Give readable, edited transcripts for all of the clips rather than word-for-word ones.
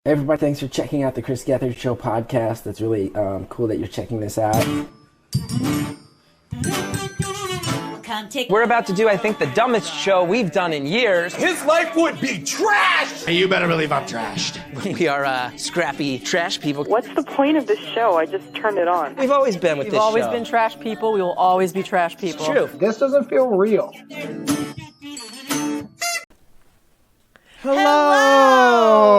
Everybody, thanks for checking out the Chris Gethard Show podcast. That's really cool that you're checking this out. We're about to do, I think, the dumbest show we've done in years. His life would be trashed! And you better believe I'm trashed. We are scrappy trash people. What's the point of this show? I just turned it on. We've always been with this show. We've always been trash people. We will always be trash people. It's true. This doesn't feel real. Hello!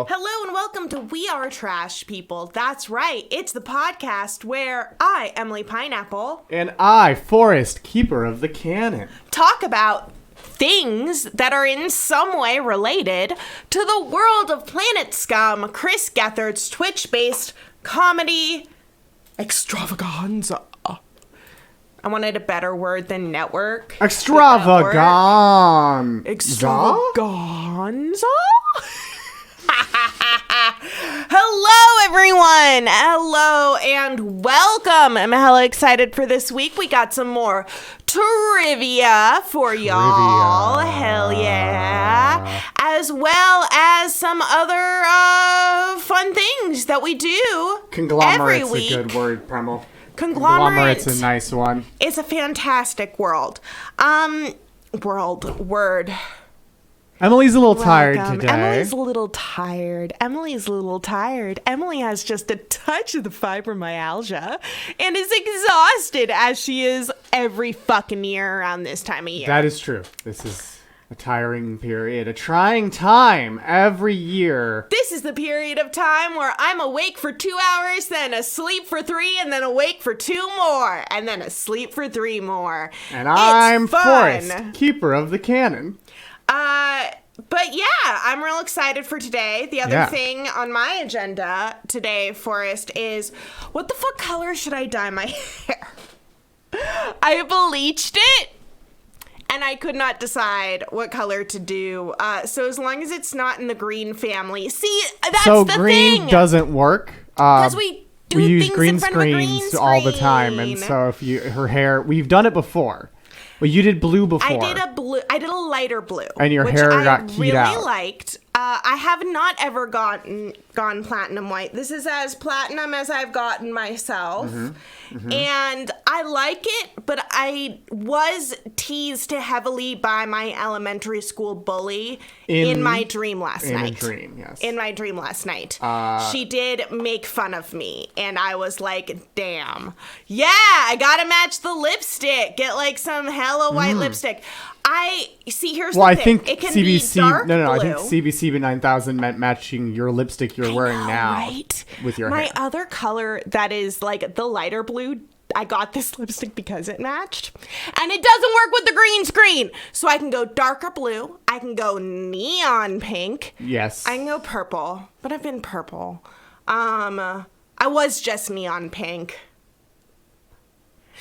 Hello and welcome to We Are Trash People. That's right, it's the podcast where I, Emily Pineapple, and I, Forrest, keeper of the cannon, talk about things that are in some way related to the world of Planet Scum, Chris Gethard's Twitch-based comedy extravaganza. I wanted a better word than network. Extravaganza. Extravaganza? Hello, everyone. Hello and welcome. I'm hella excited for this week. We got some more trivia for y'all. Hell yeah. As well as some other fun things that we do every week. Conglomerate's a good word, Premel. Conglomerate's a nice one. It's a fantastic world. Word. Emily's a little tired today. Emily's a little tired. Emily has just a touch of the fibromyalgia and is exhausted as she is every fucking year around this time of year. That is true. This is a tiring period, a trying time every year. This is the period of time where I'm awake for 2 hours, then asleep for 3, and then awake for 2 more, and then asleep for 3 more. And I'm Forrest, keeper of the cannon. But yeah, I'm real excited for today. The other thing on my agenda today, Forrest, is what the fuck color should I dye my hair? I bleached it, and I could not decide what color to do. So as long as it's not in the green family. See, that's the thing. So green doesn't work. Because we use green screens all the time. And so if her hair, we've done it before. Well, you did blue before. I did a lighter blue. And your hair got keyed out. I really liked. I have not ever gone platinum white. This is as platinum as I've gotten myself. And I like it, but I was teased heavily by my elementary school bully in my dream last night. In a dream, yes. In my dream last night. She did make fun of me, and I was like, damn. Yeah, I gotta match the lipstick. Get like some hella white lipstick. Here's the thing. I think it can CBC, be dark blue. I think CBC 9000 meant matching your lipstick you're wearing now. Right? With your hair. My other color that is like the lighter blue, I got this lipstick because it matched. And it doesn't work with the green screen. So I can go darker blue. I can go neon pink. Yes. I can go purple. But I've been purple. I was just neon pink.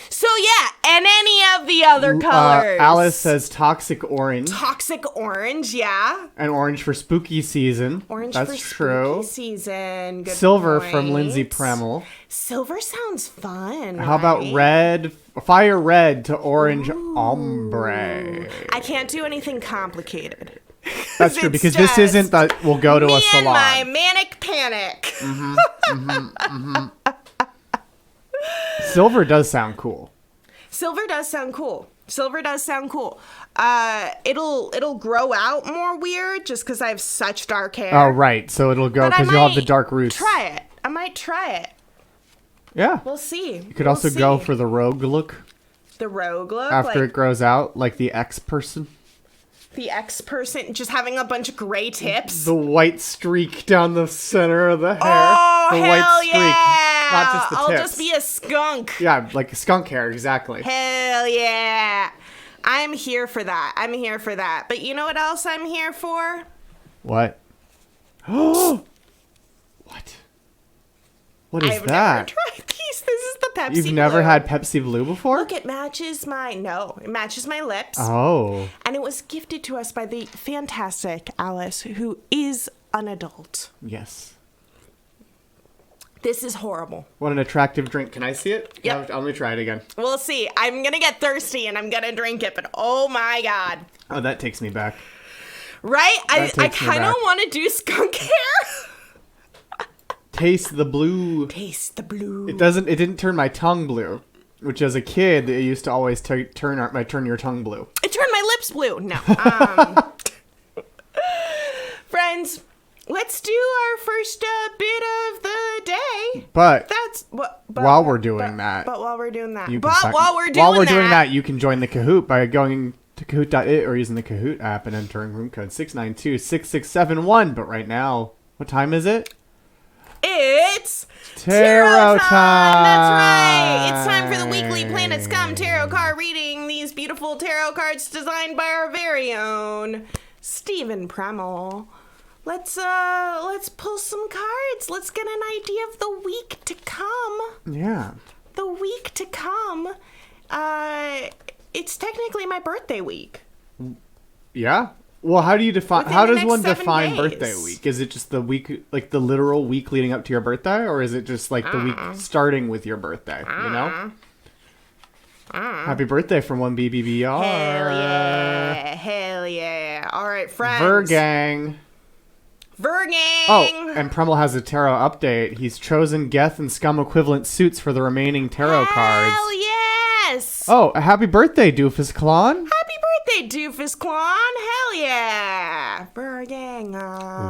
So yeah, and any of the other colors. Alice says toxic orange. Toxic orange, yeah. And orange for spooky season. Orange That's for true. spooky season. Good Silver point. from Lindsay Premel. Silver sounds fun. How about red? Fire red to orange ombre. I can't do anything complicated. That's true, because this isn't that we'll go to a salon. My manic panic. Silver does sound cool. Silver does sound cool. It'll grow out more weird just because I have such dark hair. Oh, right. So it'll go because you'll have the dark roots. I might try it. Yeah. We'll see. You could also go for the rogue look. The rogue look? After it grows out, like the X person. The X person just having a bunch of gray tips. The white streak down the center of the hair. Oh, the hell white streak. Yeah. Not just the tips. I'll just be a skunk. Yeah, like a skunk hair, exactly. Hell yeah. I'm here for that. But you know what else I'm here for? What? What? What is I've that? never tried these. This is the Pepsi You've never Blue. had Pepsi Blue before? Look, it matches my lips. Oh. And it was gifted to us by the fantastic Alice, who is an adult. Yes. This is horrible. What an attractive drink. Can I see it? Yep. Let me try it again. We'll see. I'm going to get thirsty and I'm going to drink it, but oh my God. Oh, that takes me back. Right? I takes me kind of back. want to do skunk hair. Taste the blue. Taste the blue. It didn't turn my tongue blue, which as a kid, it used to always turn your tongue blue. It turned my lips blue. No. Friends, let's do our first bit of the day. But That's what. while we're doing that, But while we're doing that. you But can while we're doing that, you can join the Kahoot by going to Kahoot.it or using the Kahoot app and entering room code 692-6671. But right now, what time is it? it's Tarot time. That's right. It's time for the weekly Planet Scum tarot card reading. These beautiful tarot cards designed by our very own Stephen Premel. Let's pull some cards. Let's get an idea of the week to come. Yeah. The week to come. It's technically my birthday week. Yeah. Well, how do you define? Within How the does next one 7 define days. birthday week? Is it just the week, like the literal week leading up to your birthday, or is it just like the week starting with your birthday? You know. Happy birthday from 1BBBR. Hell yeah. Hell yeah. All right, friends. Virgang. Virgang. Oh, and Premel has a tarot update. He's chosen Geth and Scum equivalent suits for the remaining tarot cards. Hell yes. Oh, a happy birthday, Doofus Clon. Happy birthday, Doofus Clon. Hell yeah. Virgang.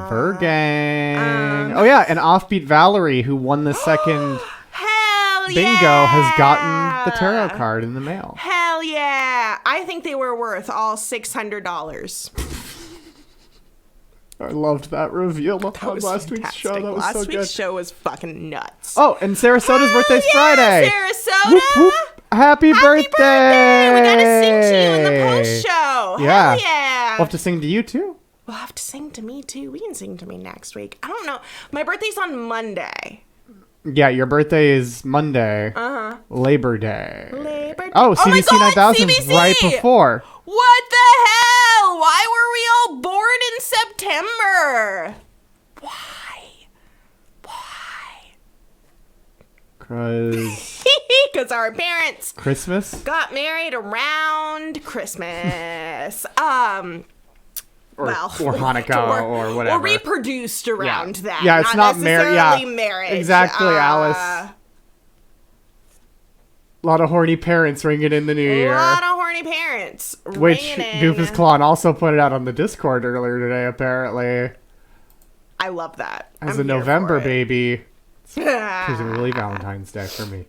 Virgang. Oh yeah, and Offbeat Valerie, who won the second Hell yeah. bingo, has gotten the tarot card in the mail. Hell yeah. I think they were worth all $600. I loved that reveal on That was last week's fantastic. show. That was Last so week's good. show was fucking nuts. Oh, and Sarasota's birthday's Hell Friday. yeah, Sarasota. Whoop, whoop. Happy birthday! We gotta sing to you in the post show. Yeah. Hell yeah. We'll have to sing to you too. We'll have to sing to me too. We can sing to me next week. I don't know. My birthday's on Monday. Yeah, your birthday is Monday. Labor Day. Labor Day. Oh, Oh my CBC God, 9000 's CBC! right before. What the hell? Why were we all born in September? Why? Because our parents Christmas? got married around Christmas. Or Well, Hanukkah or whatever. Or reproduced around that. Yeah, it's not marriage. Yeah, necessarily marriage. exactly, Alice. A lot of horny parents ringing in the new A year. lot of horny parents. Which ringing in. Doofus Clon also put it out on the Discord earlier today, apparently. I love that. As I'm a here November for it. baby. Presumably Valentine's Day for me.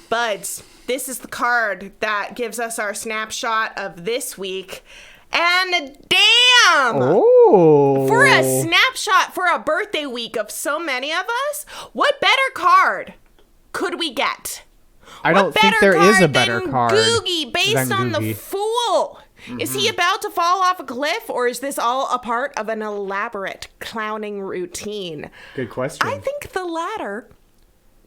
But this is the card that gives us our snapshot of this week. And damn! Oh! For a snapshot for a birthday week of so many of us, what better card could we get? I don't think there is a better card. Googie, based than on the Googie. Fool. Is he about to fall off a cliff, or is this all a part of an elaborate clowning routine? Good question. I think the latter,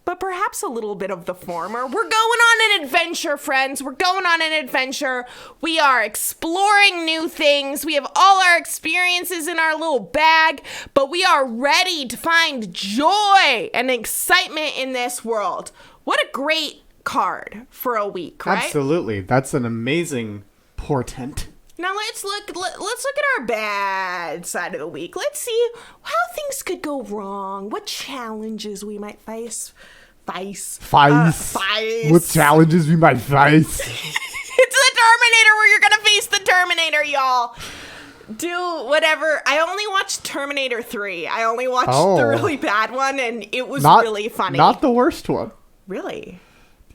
but perhaps a little bit of the former. We're going on an adventure, friends. We're going on an adventure. We are exploring new things. We have all our experiences in our little bag, but we are ready to find joy and excitement in this world. What a great card for a week, right? Absolutely. That's an amazing portent. Now let's look at our bad side of the week. Let's see how things could go wrong. What challenges we might face. Face. What challenges we might face? It's the Terminator where you're gonna face the Terminator, y'all. Do whatever. I only watched Terminator 3. I only watched the really bad one, and it was really funny. Not the worst one. Really?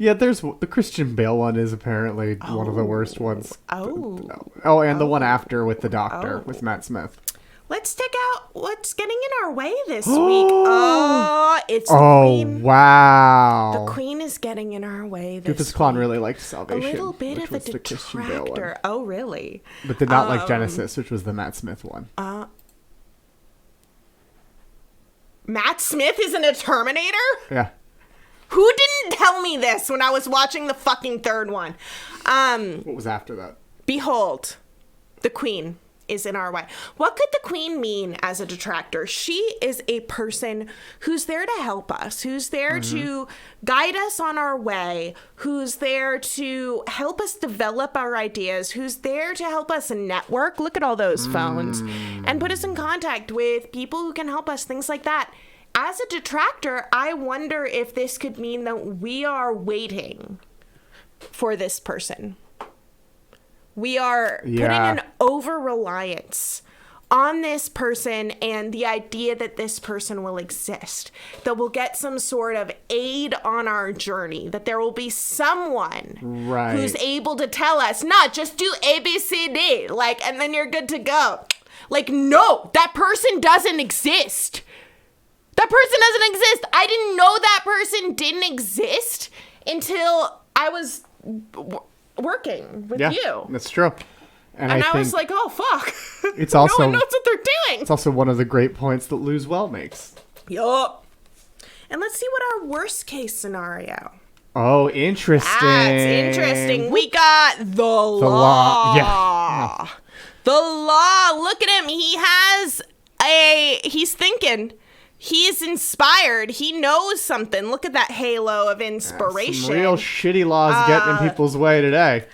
Yeah, there's the Christian Bale one is apparently one of the worst ones. Oh. And the one after with the doctor with Matt Smith. Let's take out what's getting in our way this week. Oh, it's the Queen. Wow. The Queen is getting in our way this Doofus Clown week. really liked A Salvation. little bit which of a was the Christian Bale one. detractor. Oh, really? But did not like Genesis, which was the Matt Smith one. Matt Smith isn't a Terminator? Yeah. Who didn't tell me this when I was watching the fucking third one? What was after that? Behold, the Queen is in our way. What could the queen mean as a detractor? She is a person who's there to help us, who's there to guide us on our way, who's there to help us develop our ideas, who's there to help us network. Look at all those phones. And put us in contact with people who can help us, things like that. As a detractor, I wonder if this could mean that we are waiting for this person. We are putting an over-reliance on this person and the idea that this person will exist, that we'll get some sort of aid on our journey, that there will be someone who's able to tell us, not just do A, B, C, D, like, and then you're good to go. Like, no, that person doesn't exist. That person doesn't exist. I didn't know that person didn't exist until I was working with you. That's true. And I was like, oh, fuck. It's also, no one knows what they're doing. It's also one of the great points that Lose Well makes. Yup. And let's see what our worst case scenario. Oh, interesting. That's interesting. We got the law. Yeah. The law. Look at him. He's thinking. He's inspired. He knows something. Look at that halo of inspiration. Some real shitty laws getting in people's way today.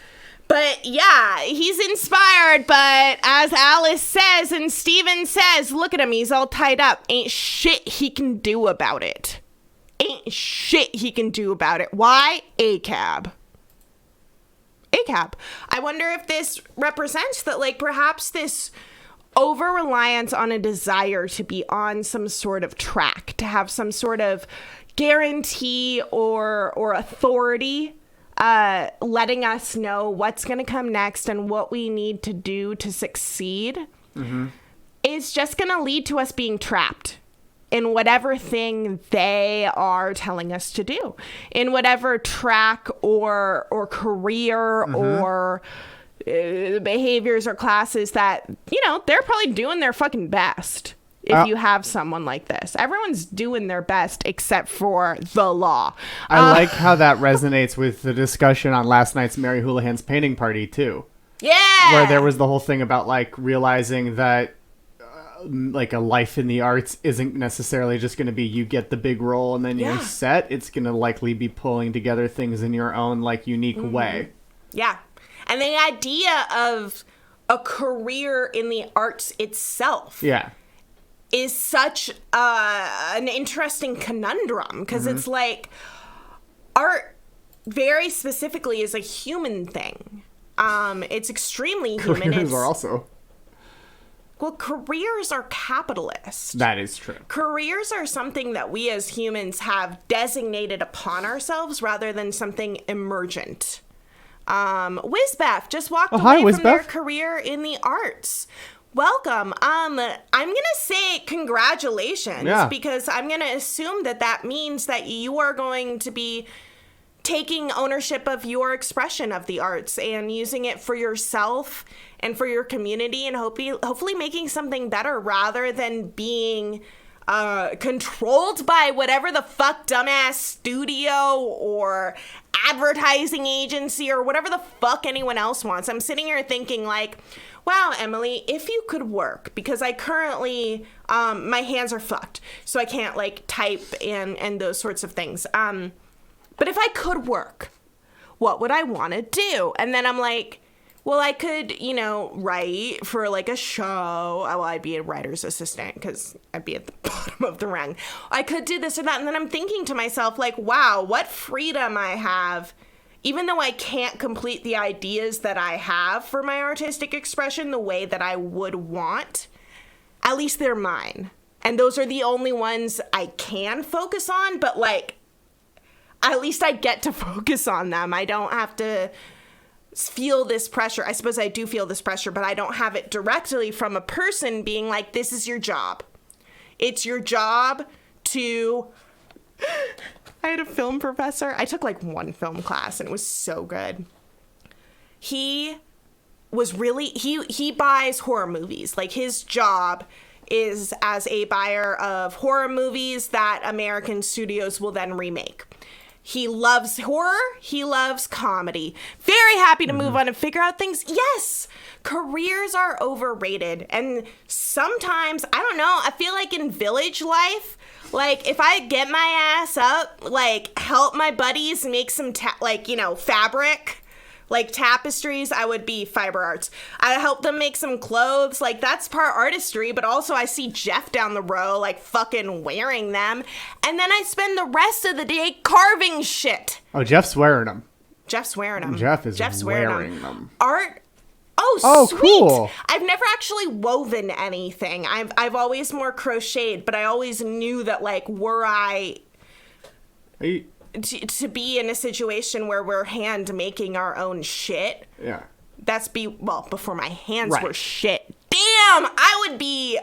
But yeah, he's inspired. But as Alice says and Steven says, look at him. He's all tied up. Ain't shit he can do about it. Ain't shit he can do about it. Why? ACAB. ACAB. I wonder if this represents that, like, perhaps this over-reliance on a desire to be on some sort of track, to have some sort of guarantee or authority, letting us know what's going to come next and what we need to do to succeed, is just going to lead to us being trapped in whatever thing they are telling us to do, in whatever track or career or behaviors or classes that, you know, they're probably doing their fucking best. If you have someone like this, everyone's doing their best except for the law. I like how that resonates with the discussion on last night's Mary Houlihan's painting party too. Yeah, where there was the whole thing about like realizing that like a life in the arts isn't necessarily just going to be you get the big role and then you're set. It's going to likely be pulling together things in your own like unique way. Yeah. And the idea of a career in the arts itself is such an interesting conundrum, because it's like art very specifically is a human thing. It's extremely human. Careers are also... Well, careers are capitalist. That is true. Careers are something that we as humans have designated upon ourselves rather than something emergent. Wizbeth just walked away from their career in the arts. Welcome. I'm gonna say congratulations because I'm gonna assume that means that you are going to be taking ownership of your expression of the arts and using it for yourself and for your community, and hopefully making something better rather than being controlled by whatever the fuck dumbass studio or advertising agency or whatever the fuck anyone else wants. I'm sitting here thinking like, wow, Emily, if you could work, because I currently, my hands are fucked, so I can't like type and those sorts of things. But if I could work, what would I want to do? And then I'm like, well, I could, you know, write for like a show. Well, I'd be a writer's assistant because I'd be at the bottom of the rung. I could do this or that. And then I'm thinking to myself, like, wow, what freedom I have, even though I can't complete the ideas that I have for my artistic expression the way that I would want. At least they're mine. And those are the only ones I can focus on. But like, at least I get to focus on them. I don't have to feel this pressure. I suppose I do feel this pressure, but I don't have it directly from a person being like, this is your job. It's your job to... I had a film professor. I took like one film class and it was so good. He was really... He buys horror movies. Like his job is as a buyer of horror movies that American studios will then remake. He loves horror. He loves comedy. Very happy to move on and figure out things. Yes, careers are overrated. And sometimes, I don't know, I feel like in village life, like if I get my ass up, like help my buddies make some, fabric, like tapestries, I would be fiber arts. I help them make some clothes. Like, that's part artistry, but also I see Jeff down the row, like, fucking wearing them. And then I spend the rest of the day carving shit. Oh, Jeff's wearing them. Jeff's wearing them. Jeff's wearing them. Art. Oh, sweet. Cool. I've never actually woven anything. I've always more crocheted, but I always knew that, like, were I... To be in a situation where we're hand making our own shit. Yeah. Before my hands were shit. Damn, I would be...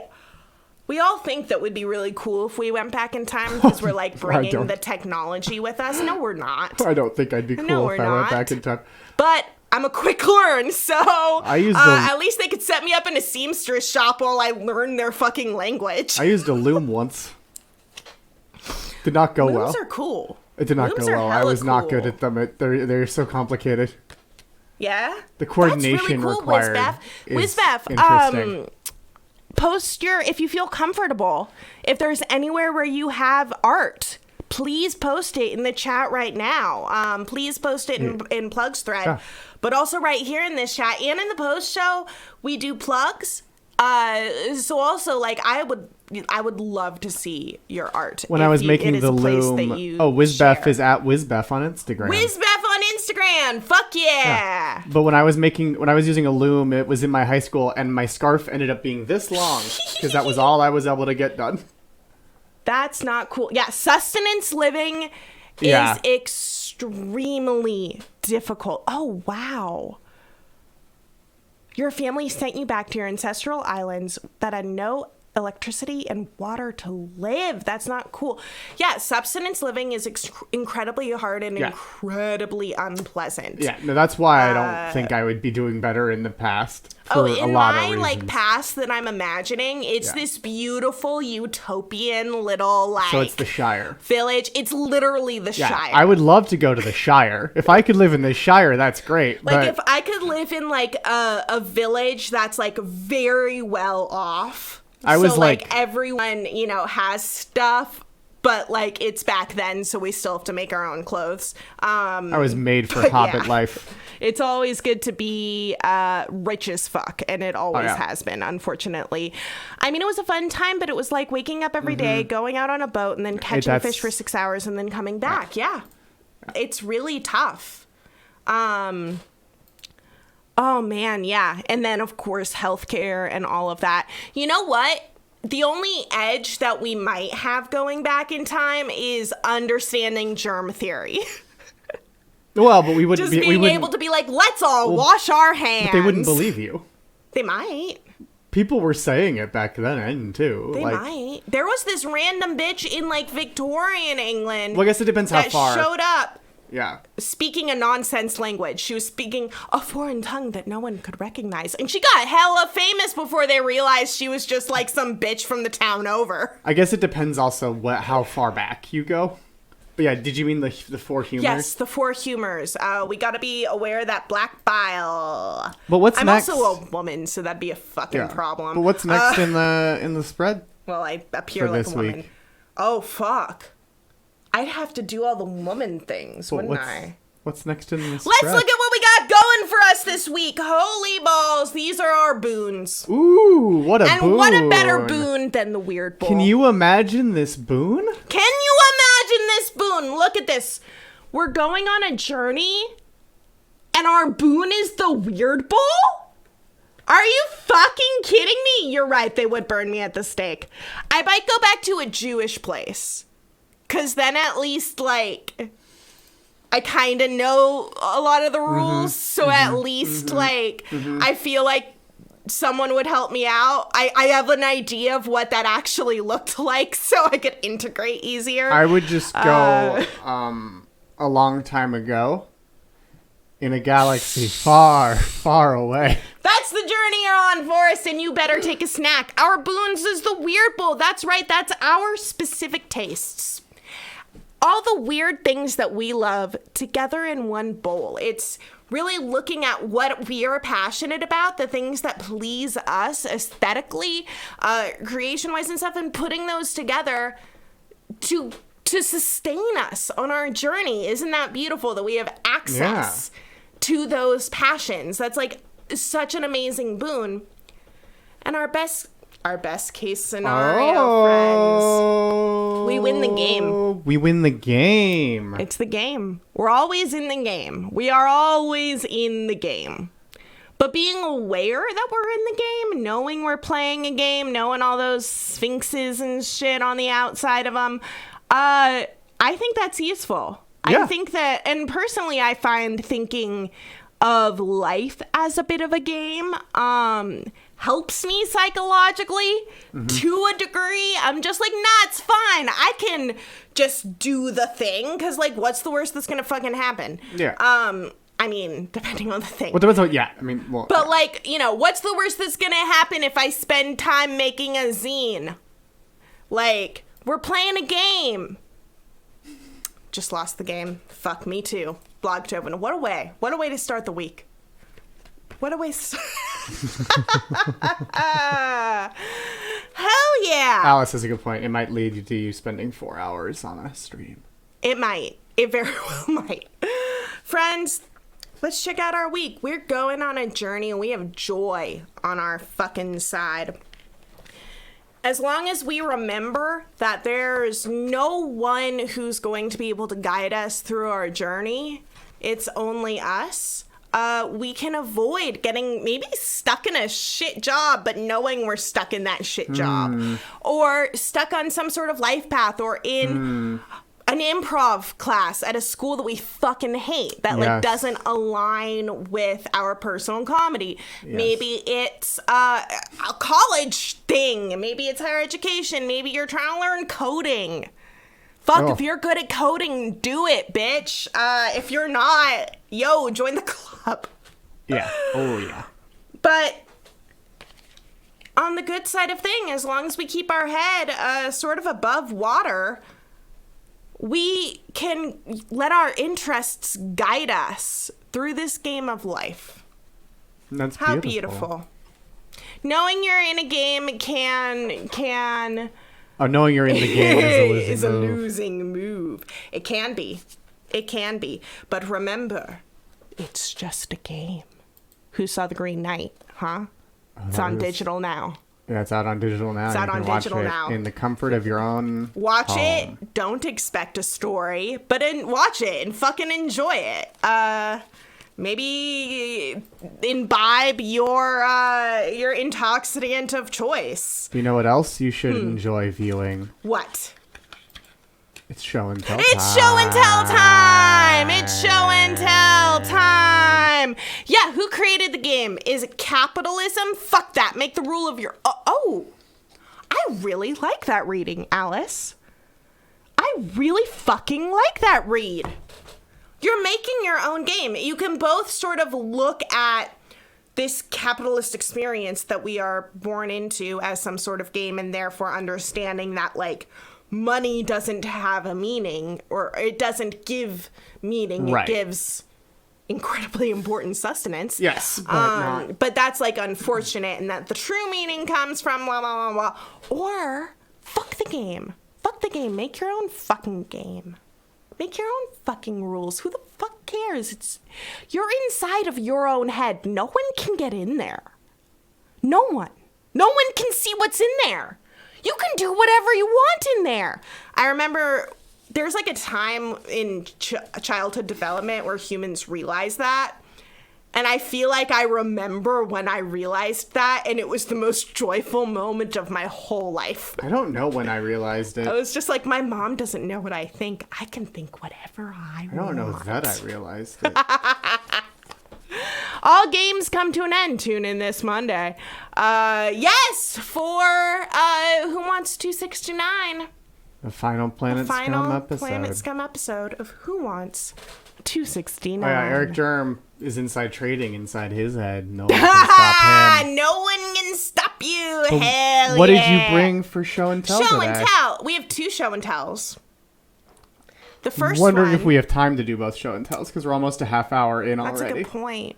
We all think that would be really cool if we went back in time because we're like bringing the technology with us. No, we're not. I don't think I'd be cool if I went back in time. But I'm a quick learn, so at least they could set me up in a seamstress shop while I learn their fucking language. I used a loom once. Did not go well. Looms are cool. It did not go well. I was not good at them. They're so complicated. Yeah? The coordination really cool, required Wizbeth, interesting. Post if you feel comfortable, if there's anywhere where you have art, please post it in the chat right now. Please post it in Plugs thread. Yeah. But also right here in this chat and in the post show, we do plugs. So also, like, I would love to see your art. When I was making the loom, Wizbeth is at Wizbeth on Instagram. Wizbeth on Instagram, fuck yeah! But when I was using a loom, it was in my high school, and my scarf ended up being this long because that was all I was able to get done. That's not cool. Yeah, sustenance living is extremely difficult. Oh wow. Your family sent you back to your ancestral islands that had no electricity and water to live. That's not cool. Yeah, subsistence living is incredibly hard and incredibly unpleasant. Yeah, no, that's why I don't think I would be doing better in the past. For a lot of reasons. Like past that I'm imagining, it's this beautiful utopian little like. So it's the Shire village. It's literally the Shire. I would love to go to the Shire. If I could live in the Shire, that's great. Like if I could live in like a village that's like very well off. I was like everyone, has stuff, but like it's back then, so we still have to make our own clothes. I was made for Hobbit life. It's always good to be rich as fuck, and it always has been, unfortunately. I mean, it was a fun time, but it was like waking up every day, going out on a boat, and then catching fish for 6 hours, and then coming back. Yeah. It's really tough. Oh, man, yeah. And then, of course, healthcare and all of that. You know what? The only edge that we might have going back in time is understanding germ theory. Well, but we wouldn't just being able to be like, let's all wash our hands. But they wouldn't believe you. They might. People were saying it back then, too. They might. There was this random bitch in, like, Victorian England. Well, I guess it depends how far. That showed up. Yeah. Speaking a nonsense language. She was speaking a foreign tongue that no one could recognize. And she got hella famous before they realized she was just like some bitch from the town over. I guess it depends also how far back you go. But yeah, did you mean the four humors? Yes, the four humors. We gotta be aware of that black bile. But what's next? I'm also a woman, so that'd be a fucking problem. But what's next in the spread? Well, I appear like a woman. Week? Oh, fuck. I'd have to do all the woman things, wouldn't I? What's next in this? Let's look at what we got going for us this week. Holy balls. These are our boons. Ooh, what a boon. And what a better boon than the Weird Bowl. Can you imagine this boon? Can you imagine this boon? Look at this. We're going on a journey, and our boon is the Weird Bowl? Are you fucking kidding me? You're right, they would burn me at the stake. I might go back to a Jewish place. Because then at least, like, I kind of know a lot of the rules. So at least, I feel like someone would help me out. I have an idea of what that actually looked like so I could integrate easier. I would just go a long time ago in a galaxy far, far away. That's the journey you're on, Forrest, and you better take a snack. Our boons is the Weird Bowl. That's right. That's our specific tastes. all the weird things that we love together in one bowl. It's really looking at what we are passionate about, the things that please us aesthetically, creation-wise and stuff, and putting those together to sustain us on our journey. Isn't that beautiful that we have access to those passions? That's like such an amazing boon. And our best case scenario, friends, we win the game. We win the game. It's the game. We're always in the game. We are always in the game. But being aware that we're in the game, knowing we're playing a game, knowing all those sphinxes and shit on the outside of them, I think that's useful. Yeah. I think that, and personally, I find thinking of life as a bit of a game helps me psychologically to a degree. I'm just like, nah, it's fine. I can just do the thing, because, like, what's the worst that's gonna fucking happen? Yeah. I mean, depending on the thing. Well, depends on, yeah. I mean, well. But, like, you know, what's the worst that's gonna happen if I spend time making a zine? Like, we're playing a game. Just lost the game. Fuck me too. Blogtober. What a way. What a way to start the week. What a way to Hell yeah. Alice has a good point. It might lead you to you spending 4 hours on a stream. It might. It very well might. Friends, let's check out our week. We're going on a journey and we have joy on our fucking side. As long as we remember that there's no one who's going to be able to guide us through our journey, it's only us, we can avoid getting maybe stuck in a shit job, but knowing we're stuck in that shit job. Or stuck on some sort of life path, or in an improv class at a school that we fucking hate, that like doesn't align with our personal comedy. Maybe it's a college thing. Maybe it's higher education. Maybe you're trying to learn coding. Fuck, if you're good at coding, do it, bitch. If you're not, yo, join the club. Yeah. Oh, yeah. But on the good side of thing, as long as we keep our head sort of above water, we can let our interests guide us through this game of life. That's How beautiful. Knowing you're in a game can Oh, knowing you're in the game is a losing move. It can be. It can be. But remember, it's just a game. Who saw The Green Knight, huh? It's on digital now. Yeah, it's out on digital now. It's out on digital now. In the comfort of your own Watch home. it. Don't expect a story, but watch it and fucking enjoy it. Maybe imbibe your intoxicant of choice. You know what else you should enjoy viewing? What? It's show and tell It's show and tell time! It's show and tell time! Yeah, who created the game? Is it capitalism? Fuck that. Make the rule of your... Oh! I really like that reading, Alice. I really fucking like that read. You're making your own game. You can both sort of look at this capitalist experience that we are born into as some sort of game, and therefore understanding that, like, money doesn't have a meaning, or it doesn't give meaning. Right. It gives incredibly important sustenance. Yes, but but that's, like, unfortunate, and that the true meaning comes from blah, blah, blah, blah. Or, fuck the game. Fuck the game. Make your own fucking game. Make your own fucking rules. Who the fuck cares? You're inside of your own head. No one can get in there. No one. No one can see what's in there. You can do whatever you want in there. I remember there's like a time in childhood development where humans realize that. And I feel like I remember when I realized that, and it was the most joyful moment of my whole life. I don't know when I realized it. I was just like, my mom doesn't know what I think. I can think whatever I want. I don't know that I realized it. All games come to an end. Tune in this Monday. Yes, for Who Wants 269? The final Planet Scum episode of Who Wants 269. Oh yeah, Eric Germ is inside trading inside his head. No one can stop him. No one can stop you. But Hell what yeah. did you bring for show and tell Show today? and tell. We have two show and tells. The first I'm wondering one, if we have time to do both show and tells because we're almost a half hour in that's already. a good point.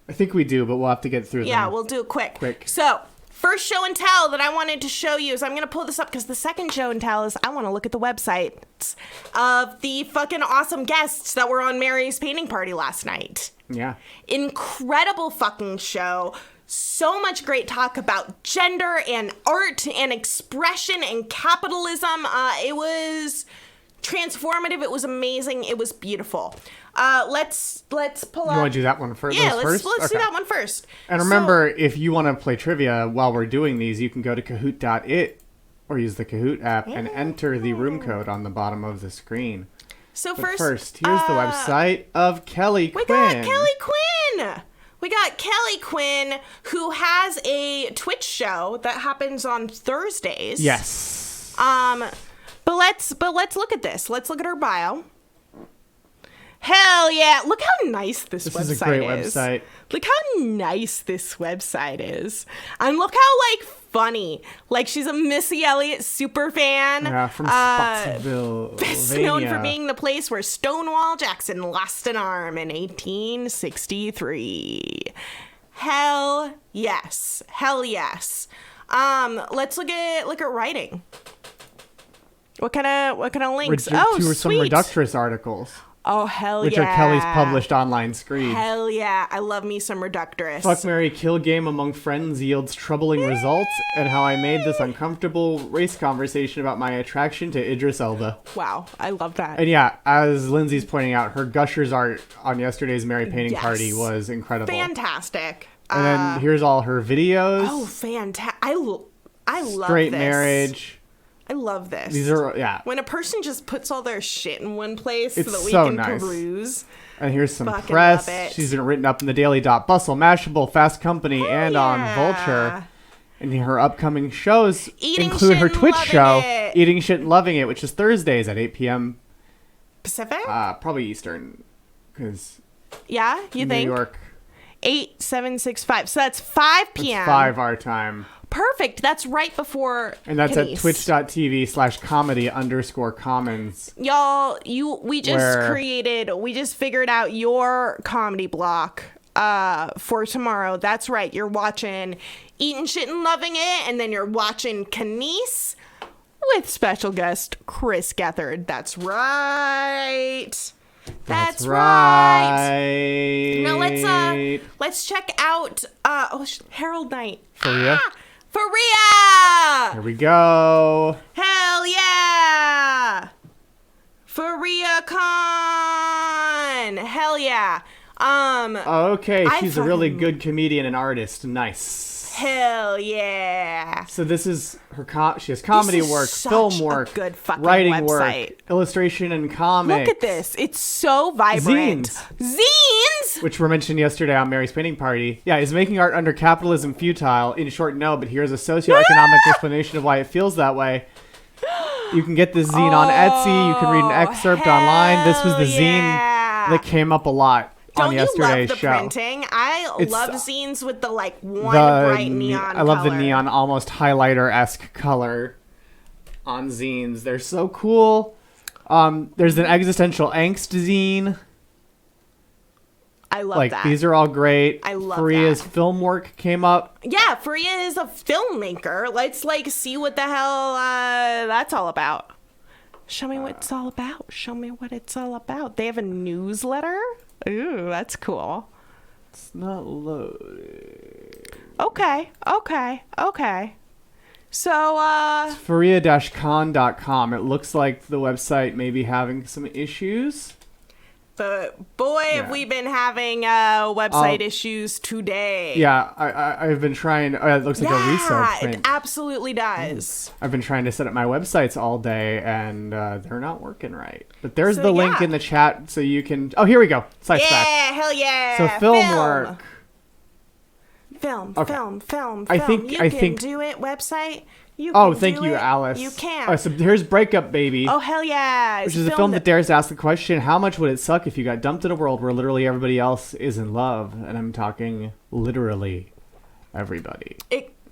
I think we do, but we'll have to get through them. Yeah, we'll do it quick. So, first show and tell that I wanted to show you is I'm going to pull this up because the second show and tell is I want to look at the websites of the fucking awesome guests that were on Mary's painting party last night. Yeah. Incredible fucking show. So much great talk about gender and art and expression and capitalism. It was transformative. It was amazing. It was beautiful. Let's pull up. You want to do that one first? Yeah, let's do that one first. And remember, if you want to play trivia while we're doing these, you can go to Kahoot.it or use the Kahoot app and enter the room code on the bottom of the screen. So but first, here's the website of Kelly Quinn. We got Kelly Quinn, who has a Twitch show that happens on Thursdays. Yes. But let's look at this. Let's look at her bio. Hell yeah. Look how nice this website is. This is a great website. Look how nice this website is. And look how, funny. She's a Missy Elliott super fan. Yeah, from Spotsville, best known for being the place where Stonewall Jackson lost an arm in 1863. Hell yes. Hell yes. Let's look at writing. What kind of links? Some Reductress articles. Oh, hell which yeah. Which are Kelly's published online screeds. Hell yeah. I love me some Reductress. Fuck, marry, kill game among friends yields troubling results, and how I made this uncomfortable race conversation about my attraction to Idris Elba. Wow. I love that. And yeah, as Lindsay's pointing out, her Gushers art on yesterday's Mary painting party was incredible. Fantastic. And then here's all her videos. Oh, fantastic. I love Straight this. marriage. I love this. These are, yeah. When a person just puts all their shit in one place it's so that we so can nice. Peruse. And here's some Fucking press. love it. She's been written up in the Daily Dot, Bustle, Mashable, Fast Company, and on Vulture. And her upcoming shows include her Twitch show, Eating Shit and Loving It, which is Thursdays at 8 p.m. Pacific? Probably Eastern. Because yeah, you think? New York. 8765. So that's 5 p.m. It's 5 our time. Perfect. That's right before And that's Kenny's. at twitch.tv/comedy_commons. Y'all, we just figured out your comedy block for tomorrow. That's right. You're watching Eating Shit and Loving It, and then you're watching Kenny's with special guest Chris Gethard. That's right. That's right. Now let's check out Harold Knight. Faria. Faria! Here we go. Hell yeah! Faria Khan! Hell yeah. Okay, she's a really good comedian and artist. Nice. Hell yeah. So this is her she has comedy work, film work, good fucking writing website. work, illustration and comics. Look at this. It's so vibrant. Zines! Which were mentioned yesterday on Mary's painting party. Yeah, is making art under capitalism futile? In short, no, but here's a socioeconomic explanation of why it feels that way. You can get this zine on Etsy. You can read an excerpt online. This was the zine that came up a lot. Don't on you yesterday's love the show. Printing? I love zines with the bright neon I love color. the neon, almost highlighter-esque color on zines. They're so cool. There's an existential angst zine. I love that. These are all great. I love Faria's that. film work came up. Yeah, Faria is a filmmaker. Let's see what the hell that's all about. Show me what it's all about. Show me what it's all about. They have a newsletter? Ooh, that's cool. It's not loaded. Okay. So, Faria-con.com. It looks like the website may be having some issues. but boy, have we been having website issues today. Yeah, I've been trying. It looks like a resale print. It absolutely does. I've been trying to set up my websites all day, and they're not working right. But there's the link in the chat, so you can... Oh, here we go. Site's back. Hell yeah. So film work. Film. I think You can do it. Website. Thank you, Alice. You can. So here's Breakup Baby. Oh, hell yeah. Which is a film that dares to ask the question, how much would it suck if you got dumped in a world where literally everybody else is in love? And I'm talking literally everybody.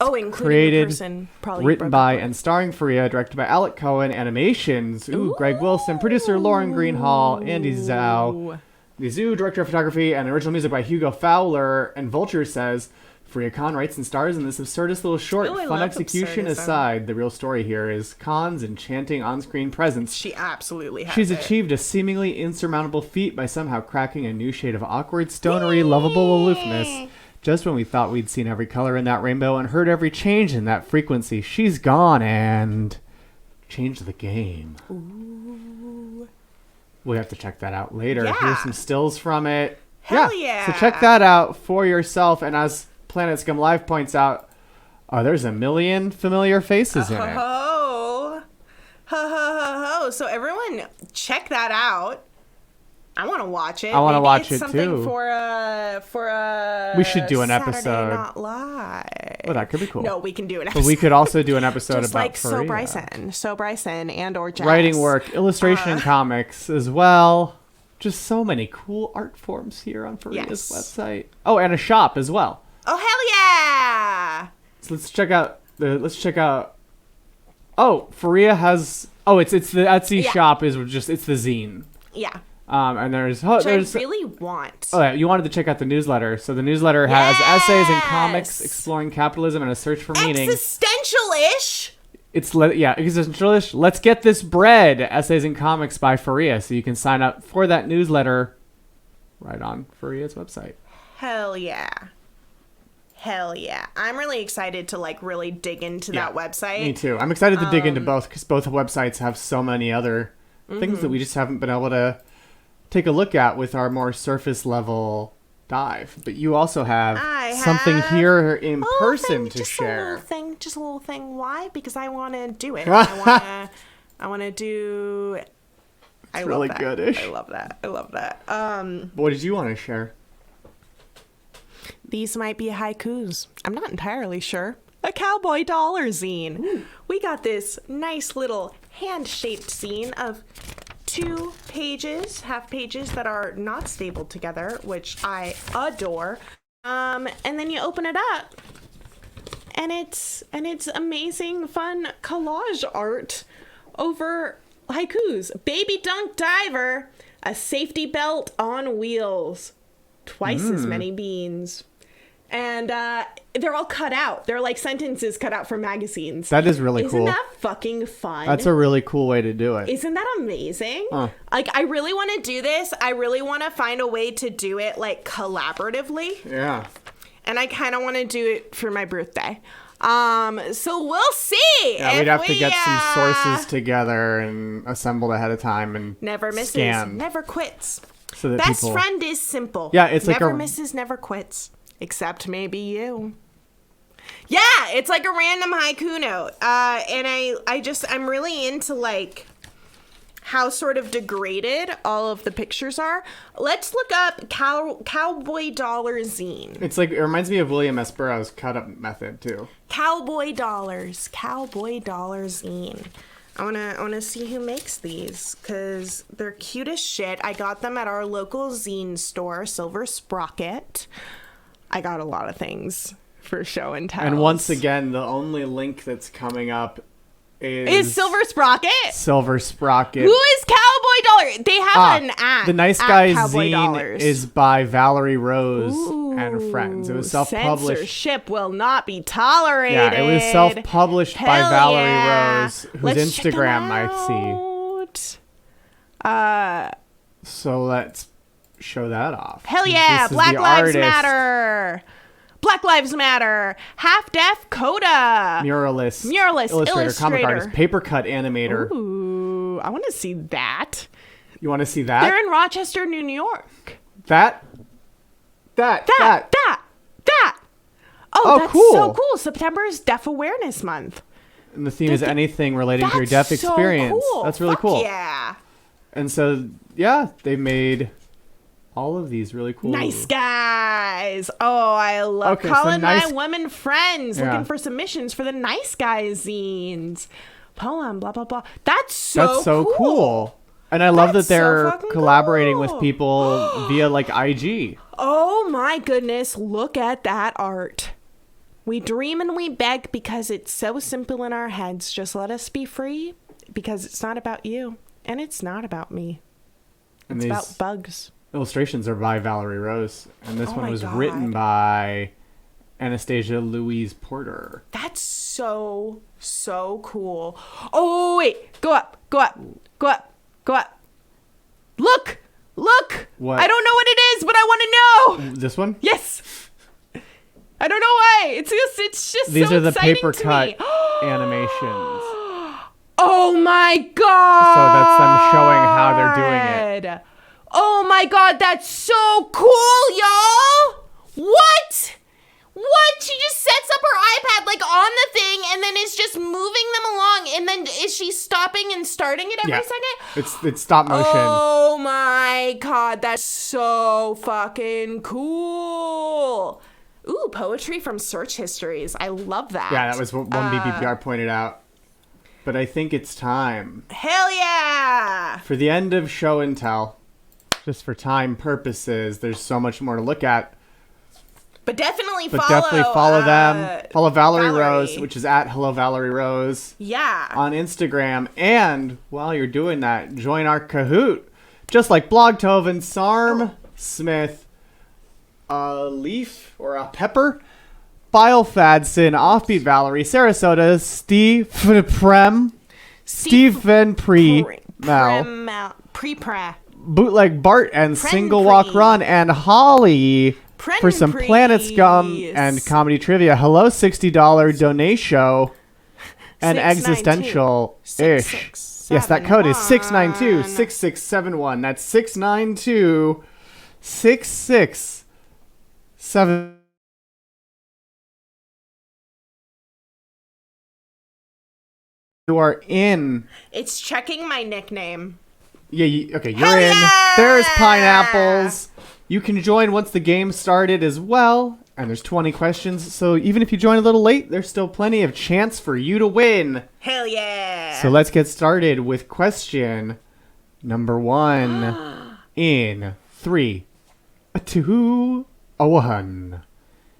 including created, the person probably written broke by, up with. and starring Faria, directed by Alec Cohen. Animations, Greg Wilson. Producer Lauren Greenhall, Andy Zhao. The Zoo, director of photography, and original music by Hugo Fowler. And Vulture says, Faria Khan writes and stars in this absurdist little short. Ooh, I Fun love execution absurdism. aside, the real story here is Khan's enchanting on-screen presence. She absolutely has She's it. achieved a seemingly insurmountable feat by somehow cracking a new shade of awkward, stonery, lovable aloofness. Just when we thought we'd seen every color in that rainbow and heard every change in that frequency, she's gone and changed the game. Ooh. We have to check that out later. Yeah. Here's some stills from it. Hell yeah. So check that out for yourself. And as Planet Scum Live points out, there's a million familiar faces in it. Ho ho ho. So everyone check that out. I want to watch it. I want to Maybe watch it's it something too. For a We should do an Saturday episode. Not Live. Oh, that could be cool. No, we can do an episode. But we could also do an episode just about like Faria. So Bryson and or Jess. Writing work, illustration, and comics as well. Just so many cool art forms here on Faria's website. Oh, and a shop as well. Oh hell yeah! So let's check out. Oh, Faria has. Oh, it's the Etsy shop is just it's the zine. Yeah. And there's Which there's I really want. Oh yeah, you wanted to check out the newsletter. So the newsletter has essays and comics exploring capitalism and a search for meaning. Existential-ish. It's existential-ish. Let's get this bread. Essays and comics by Faria. So you can sign up for that newsletter right on Faria's website. Hell yeah. Hell yeah. I'm really excited to like really dig into that website. Me too. I'm excited to dig into both because both websites have so many other things that we just haven't been able to take a look at with our more surface level dive. But you also have something here in person to share. Just a little thing. Why? Because I want to do it. I want to do. It's really goodish. I love that. What did you want to share? These might be haikus. I'm not entirely sure. A cowboy dollar zine. Ooh. We got this nice little hand-shaped zine of 2 pages, half pages that are not stapled together, which I adore. And then you open it up, and it's amazing, fun collage art over haikus. Baby dunk diver, a safety belt on wheels, twice as many beans. And they're all cut out. They're like sentences cut out from magazines. That is really cool. Isn't that fucking fun? That's a really cool way to do it. Isn't that amazing? Like, I really want to do this. I really want to find a way to do it, like, collaboratively. Yeah. And I kind of want to do it for my birthday. So we'll see. Yeah, we'd have to get some sources together and assembled ahead of time and never misses, scan. never quits. So that Best friend is simple. Yeah, it's never like misses, never quits. Except maybe you. Yeah, it's like a random haiku note. And I'm really into like how sort of degraded all of the pictures are. Let's look up cowboy dollar zine. It's like, it reminds me of William S. Burroughs' cut up method too. Cowboy dollar zine. I wanna see who makes these because they're cute as shit. I got them at our local zine store, Silver Sprocket. I got a lot of things for show and tell. And once again, the only link that's coming up is Silver Sprocket. Silver Sprocket. Who is Cowboy Dollar? They have an act. The Nice Guys Cowboy zine Dollars. is by Valerie Rose and friends. It was self-published. Censorship will not be tolerated. Yeah, it was self-published by Hell Valerie yeah. Rose, whose Let's check 'em Instagram I see. So let's show that off. Hell yeah! This is Black the Lives artist, Matter. Black Lives Matter. Half Deaf Coda. Muralist, Illustrator. comic artist, paper cut animator. Ooh, I want to see that. You want to see that? They're in Rochester, New York. That. Oh, that's cool. so cool. September is Deaf Awareness Month. And the theme is anything relating to your deaf That's so experience. cool. That's really Fuck cool. Yeah. And so, yeah, they made all of these really cool. Nice Guys. Oh, I love calling my women friends, looking for submissions for the Nice Guys zines. Poem, blah, blah, blah. That's so cool. And I love that they're fucking collaborating cool. with people via like IG. Oh my goodness, look at that art. We dream and we beg because it's so simple in our heads. Just let us be free because it's not about you and it's not about me. It's about bugs. Illustrations are by Valerie Rose, and this one was God. written by Anastasia Louise Porter. That's so cool. Oh, wait. Go up. Look. What? I don't know what it is, but I want to know. This one? Yes. I don't know why. It's just These so are the exciting paper to cut me. animations. Oh my God. So that's them showing how they're doing it. Oh my God, that's so cool, y'all. What? She just sets up her iPad like on the thing and then is just moving them along. And then is she stopping and starting it every second? It's stop motion. Oh my God, that's so fucking cool. Ooh, poetry from search histories. I love that. Yeah, that was what one BBPR pointed out. But I think it's time. Hell yeah! For the end of show and tell. Just for time purposes, there's so much more to look at. But definitely follow them. Follow Valerie Rose, which is at Hello Valerie Rose. Yeah. On Instagram. And while you're doing that, join our Kahoot. Just like Blogtoven, Sarm, Smith, Leaf, or Pepper, Bilefadson, Offbeat Valerie, Sarasota, Stephen Mel, Bootleg Bart, and Single Walk Run, and Holly for some Planet Scum and comedy trivia. Hello, $60 donation and existential-ish. Yes, that code is 692-6671. That's 692-6671. You are in. It's checking my nickname. Yeah, okay, you're in. There's pineapples. You can join once the game started as well. And there's 20 questions, so even if you join a little late, there's still plenty of chance for you to win. Hell yeah. So let's get started with question number 1 in 3, 2, 1.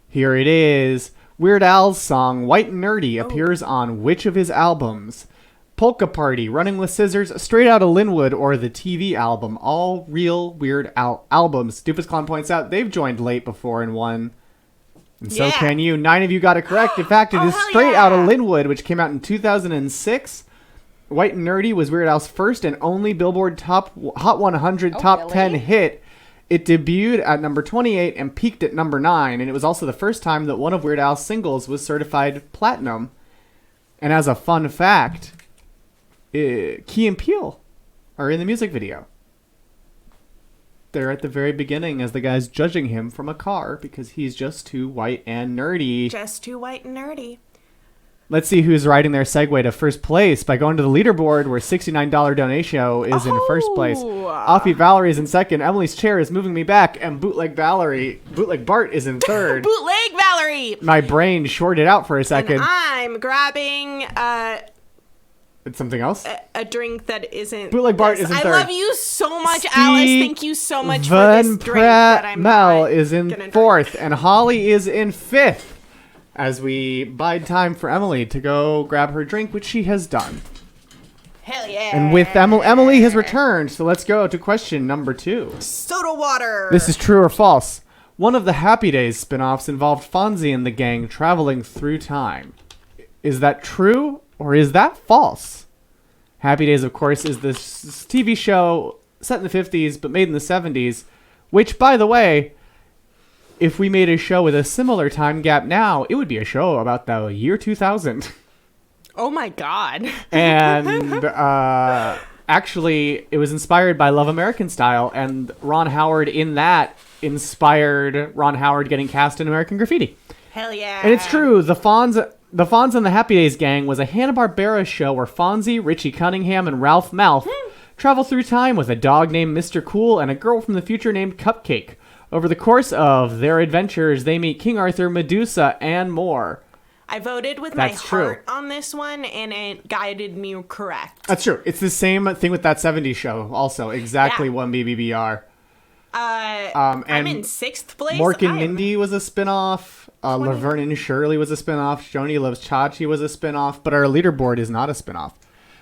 Here it is. Weird Al's song White and Nerdy appears on which of his albums? Polka Party, Running with Scissors, Straight Outta Linwood, or the TV album? All real Weird Al albums. Doofus Clown points out they've joined late before and won. And so can you. 9 of you got it correct. In fact, it is Straight Outta Linwood, which came out in 2006. White and Nerdy was Weird Al's first and only Billboard Hot 100 Top 10 hit. It debuted at number 28 and peaked at number 9, and it was also the first time that one of Weird Al's singles was certified platinum. And as a fun fact, Key and Peele are in the music video. They're at the very beginning as the guy's judging him from a car because he's just too white and nerdy. Just too white and nerdy. Let's see who's riding their segue to first place by going to the leaderboard where $69 donation is in first place. Offbeat Valerie is in second. Emily's chair is moving me back, and Bootleg Bart is in third. Bootleg Valerie! My brain shorted out for a second. And I'm grabbing it's something else? a drink that isn't. Bootleg Bart is in third. I love you so much, Alice. Thank you so much for this drink that I'm Mel is in fourth, and Holly is in fifth. As we bide time for Emily to go grab her drink, which she has done. Hell yeah. And with Emily has returned, so let's go to question number 2. Soda water. This is true or false. One of the Happy Days spin-offs involved Fonzie and the gang traveling through time. Is that true or is that false? Happy Days, of course, is this TV show set in the 50s but made in the 70s, which, by the way, if we made a show with a similar time gap now, it would be a show about the year 2000. Oh my God. And actually, it was inspired by Love American Style, and Ron Howard in that inspired Ron Howard getting cast in American Graffiti. Hell yeah. And it's true, the Fonz and the Happy Days Gang was a Hanna-Barbera show where Fonzie, Richie Cunningham, and Ralph Malph travel through time with a dog named Mr. Cool and a girl from the future named Cupcake. Over the course of their adventures, they meet King Arthur, Medusa, and more. I voted with my heart on this one, and it guided me correct. That's true. It's the same thing with that 70s show also. Exactly one BBBR. I'm in 6th place. Mork and Mindy was a spinoff. Laverne and Shirley was a spinoff. Joni Loves Chachi was a spinoff, but our leaderboard is not a spinoff.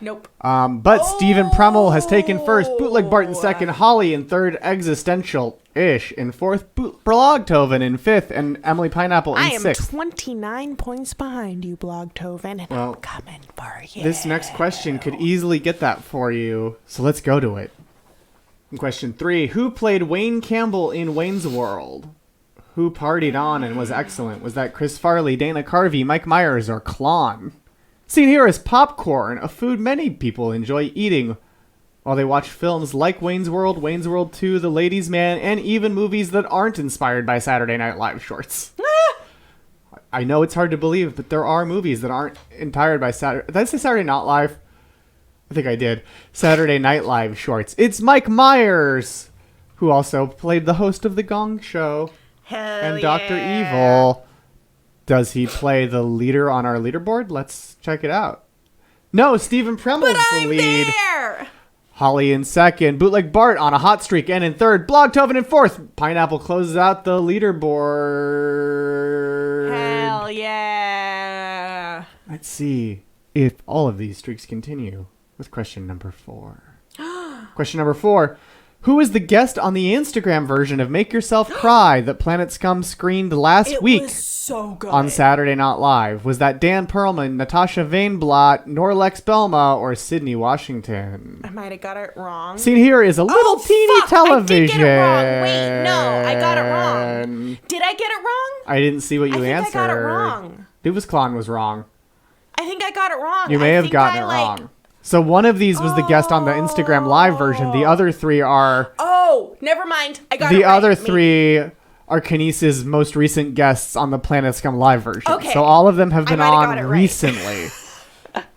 Nope. But Stephen Premmel has taken first, Bootleg Bart in second, Holly in third, Existential-ish in fourth, Blogtoven in fifth, and Emily Pineapple in sixth. I am 29 points behind you, Blogtoven, and I'm coming for you. This next question could easily get that for you, so let's go to it. Question 3. Who played Wayne Campbell in Wayne's World? Who partied on and was excellent? Was that Chris Farley, Dana Carvey, Mike Myers, or Klon? Seen here is popcorn, a food many people enjoy eating while they watch films like Wayne's World 2, The Ladies' Man, and even movies that aren't inspired by Saturday Night Live shorts. I know it's hard to believe, but there are movies that aren't inspired by Saturday... Did I say Saturday Night Live? I think I did. Saturday Night Live shorts. It's Mike Myers, who also played the host of The Gong Show. Hell and Dr. Evil. Does he play the leader on our leaderboard? Let's check it out. No, Stephen Premmel's the lead. There. Holly in second. Bootleg Bart on a hot streak and in third. Blogtoven in fourth. Pineapple closes out the leaderboard. Hell yeah. Let's see if all of these streaks continue with question number 4. Question number 4. Who is the guest on the Instagram version of Make Yourself Cry that Planet Scum screened last week? It was so good. On Saturday Night Live? Was that Dan Perlman, Natasha Vainblatt, Norlex Belma, or Sydney Washington? I might have got it wrong. Seen here is a little teeny television. I did get it wrong. Wait, no, I got it wrong. Did I get it wrong? I didn't see what you answered. I got it wrong. Dubas Klon was wrong. I think I got it wrong. You may have gotten it wrong. So one of these was the guest on the Instagram Live version. The other 3 are... Oh, never mind. I got it right. The other 3 are Kanice's most recent guests on the Planet Scum Live version. Okay. So all of them have been on right. recently.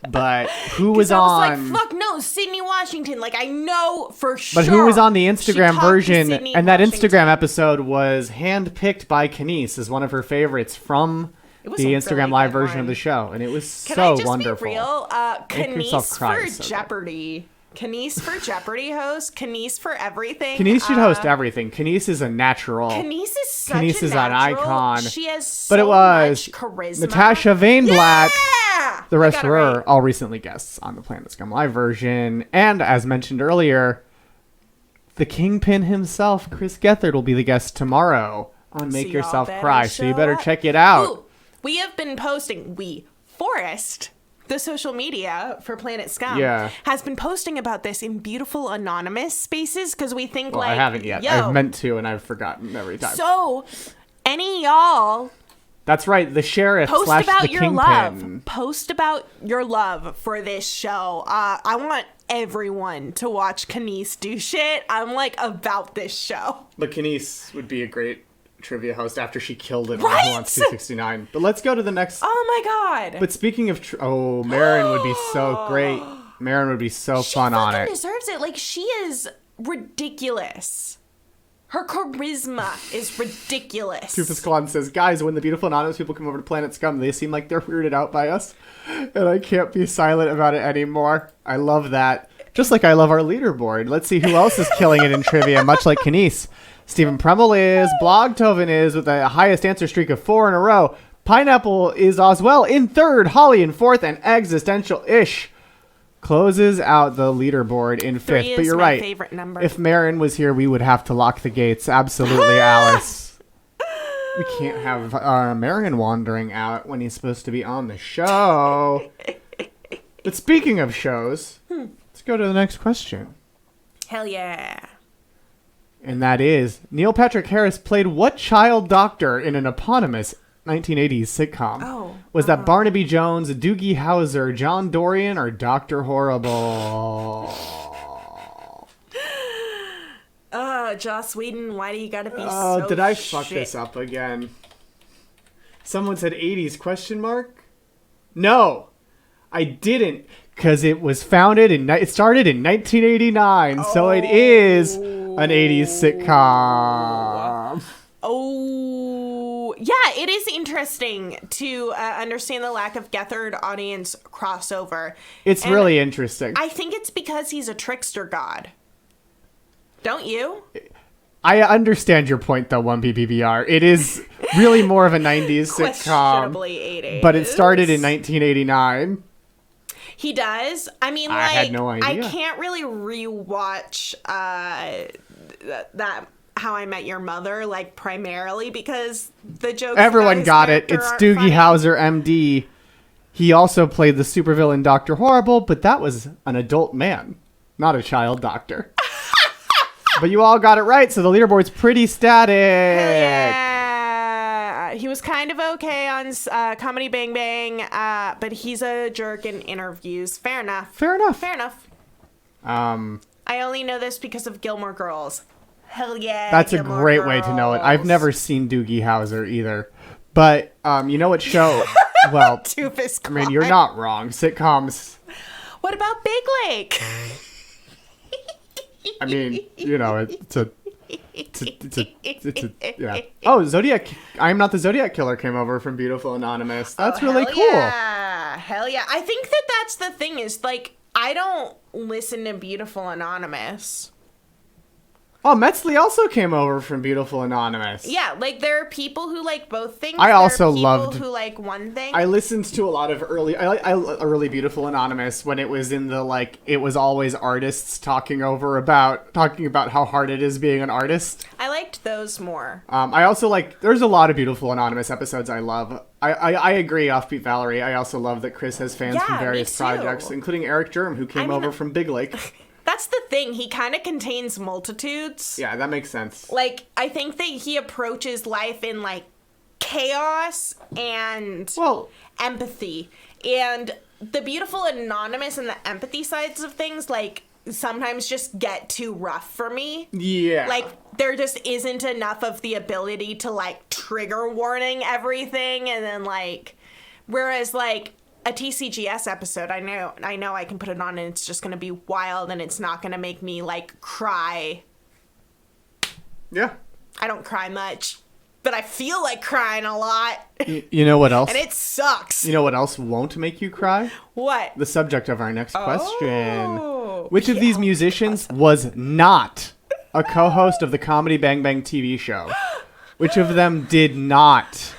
But who was on... I was like, fuck no, Sydney Washington. Like, I know for sure. But who was on the Instagram version? And that Instagram episode was handpicked by Kanice as one of her favorites from... the Instagram Live version of the show, and it was so wonderful. Can I just be real? Kanice for Jeopardy. Kanice for Jeopardy host. Kanice for everything. Kanice should host everything. Kanice is a natural. Kanice is such Kanice is an icon. She has so much charisma. Natasha Vainblatt. Yeah! The rest were all recently guests on the Planet Scum Live version. And as mentioned earlier, the Kingpin himself, Chris Gethard, will be the guest tomorrow on Make Yourself Cry. So you better check it out. Ooh. We have been posting, Forrest, the social media for Planet Scum, has been posting about this in beautiful anonymous spaces because we think I haven't yet. I've meant to and I've forgotten every time. So, any y'all... That's right, the sheriff / the Kingpin. Post about your love for this show. I want everyone to watch Kanice do shit. I'm like about this show. But Kanice would be a great... trivia host after she killed it on Who Wants 269. But let's go to the next. Oh my god. But speaking of Marin would be so great. Marin would be so fun on it. She deserves it. Like, she is ridiculous. Her charisma is ridiculous. Tufus Klon says, guys, when the beautiful anonymous people come over to Planet Scum, they seem like they're weirded out by us. And I can't be silent about it anymore. I love that. Just like I love our leaderboard. Let's see who else is killing it in trivia, much like Kanice. Stephen Premmel is, Blogtoven is with the highest answer streak of 4 in a row. Pineapple is Oswell in third, Holly in fourth, and Existential-ish closes out the leaderboard in fifth. But you're right. Favorite number. If Marin was here, we would have to lock the gates. Absolutely, Alice. We can't have Marin wandering out when he's supposed to be on the show. But speaking of shows, let's go to the next question. Hell yeah. And that is, Neil Patrick Harris played what child doctor in an eponymous 1980s sitcom? Was that Barnaby Jones, Doogie Howser, John Dorian, or Dr. Horrible? Joss Whedon, why do you gotta be so did I fuck this up again? Someone said 80s question mark? No, I didn't, because it was founded it started in 1989, so it is an 80s sitcom. Oh, yeah, it is interesting to understand the lack of Gethard audience crossover. It's really interesting. I think it's because he's a trickster god. Don't you? I understand your point, though, 1BBBR. It is really more of a 90s sitcom. Questionably 80s. But it started in 1989. He does. I mean, I had no idea. I can't really rewatch that How I Met Your Mother, like, primarily because the jokes. Everyone got it. It's Doogie Howser, MD. He also played the supervillain Dr. Horrible, but that was an adult man, not a child doctor. But you all got it right, so the leaderboard's pretty static. Hell yeah. He was kind of okay on Comedy Bang Bang, but he's a jerk in interviews. Fair enough. I only know this because of Gilmore Girls. Hell yeah. That's Gilmore a great Girls. way to know it. I've never seen Doogie Howser either. But you know what show? Well, Doofus I mean, you're not wrong. Sitcoms. What about Big Lake? I mean, you know, it's a yeah. Oh, Zodiac. I'm Not the Zodiac Killer came over from Beautiful Anonymous. That's really cool. Yeah. Hell yeah. I think that's the thing is, like, I don't listen to Beautiful Anonymous. Oh, Metzley also came over from Beautiful Anonymous. Yeah, like, there are people who like both things. I also there are loved people who like one thing. I listened to a lot of early Beautiful Anonymous when it was in the, like, it was always artists talking about how hard it is being an artist. I liked those more. I also like, there's a lot of Beautiful Anonymous episodes I love. I agree, Offbeat Valerie. I also love that Chris has fans from various projects, including Eric Durham, who came over from Big Lake. That's the thing. He kind of contains multitudes. Yeah, that makes sense. Like, I think that he approaches life in, like, chaos and empathy. And the Beautiful Anonymous and the empathy sides of things, like, sometimes just get too rough for me. Yeah. Like, there just isn't enough of the ability to, like, trigger warning everything. And then, like, whereas, like, a TCGS episode, I know I can put it on and it's just going to be wild and it's not going to make me, like, cry. Yeah. I don't cry much, but I feel like crying a lot. You know what else? And it sucks. You know what else won't make you cry? What? The subject of our next question. Which of these musicians was not a co-host of the Comedy Bang Bang TV show? Which of them did not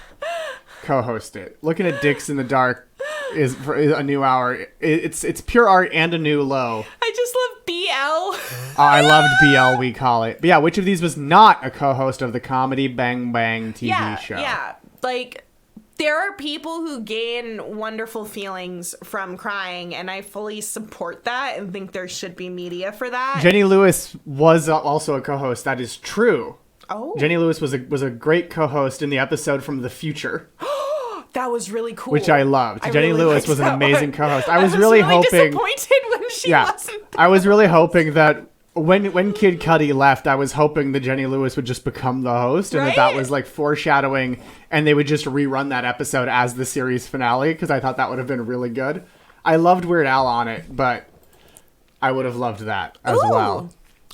co-host it? Looking at Dicks in the Dark is a new hour. It's pure art and a new low. I just love BL. I loved BL, we call it. But yeah, which of these was not a co-host of the Comedy Bang Bang TV show? Yeah, like, there are people who gain wonderful feelings from crying, and I fully support that and think there should be media for that. Jenny Lewis was also a co-host. That is true. Oh. Jenny Lewis was a great co-host in the episode from the future. That was really cool. Which I loved. Jenny really Lewis was an amazing co-host. I was really hoping. disappointed when she wasn't. I was really hoping that when Kid Cudi left, I was hoping that Jenny Lewis would just become the host, and that was like foreshadowing, and they would just rerun that episode as the series finale, because I thought that would have been really good. I loved Weird Al on it, but I would have loved that as well.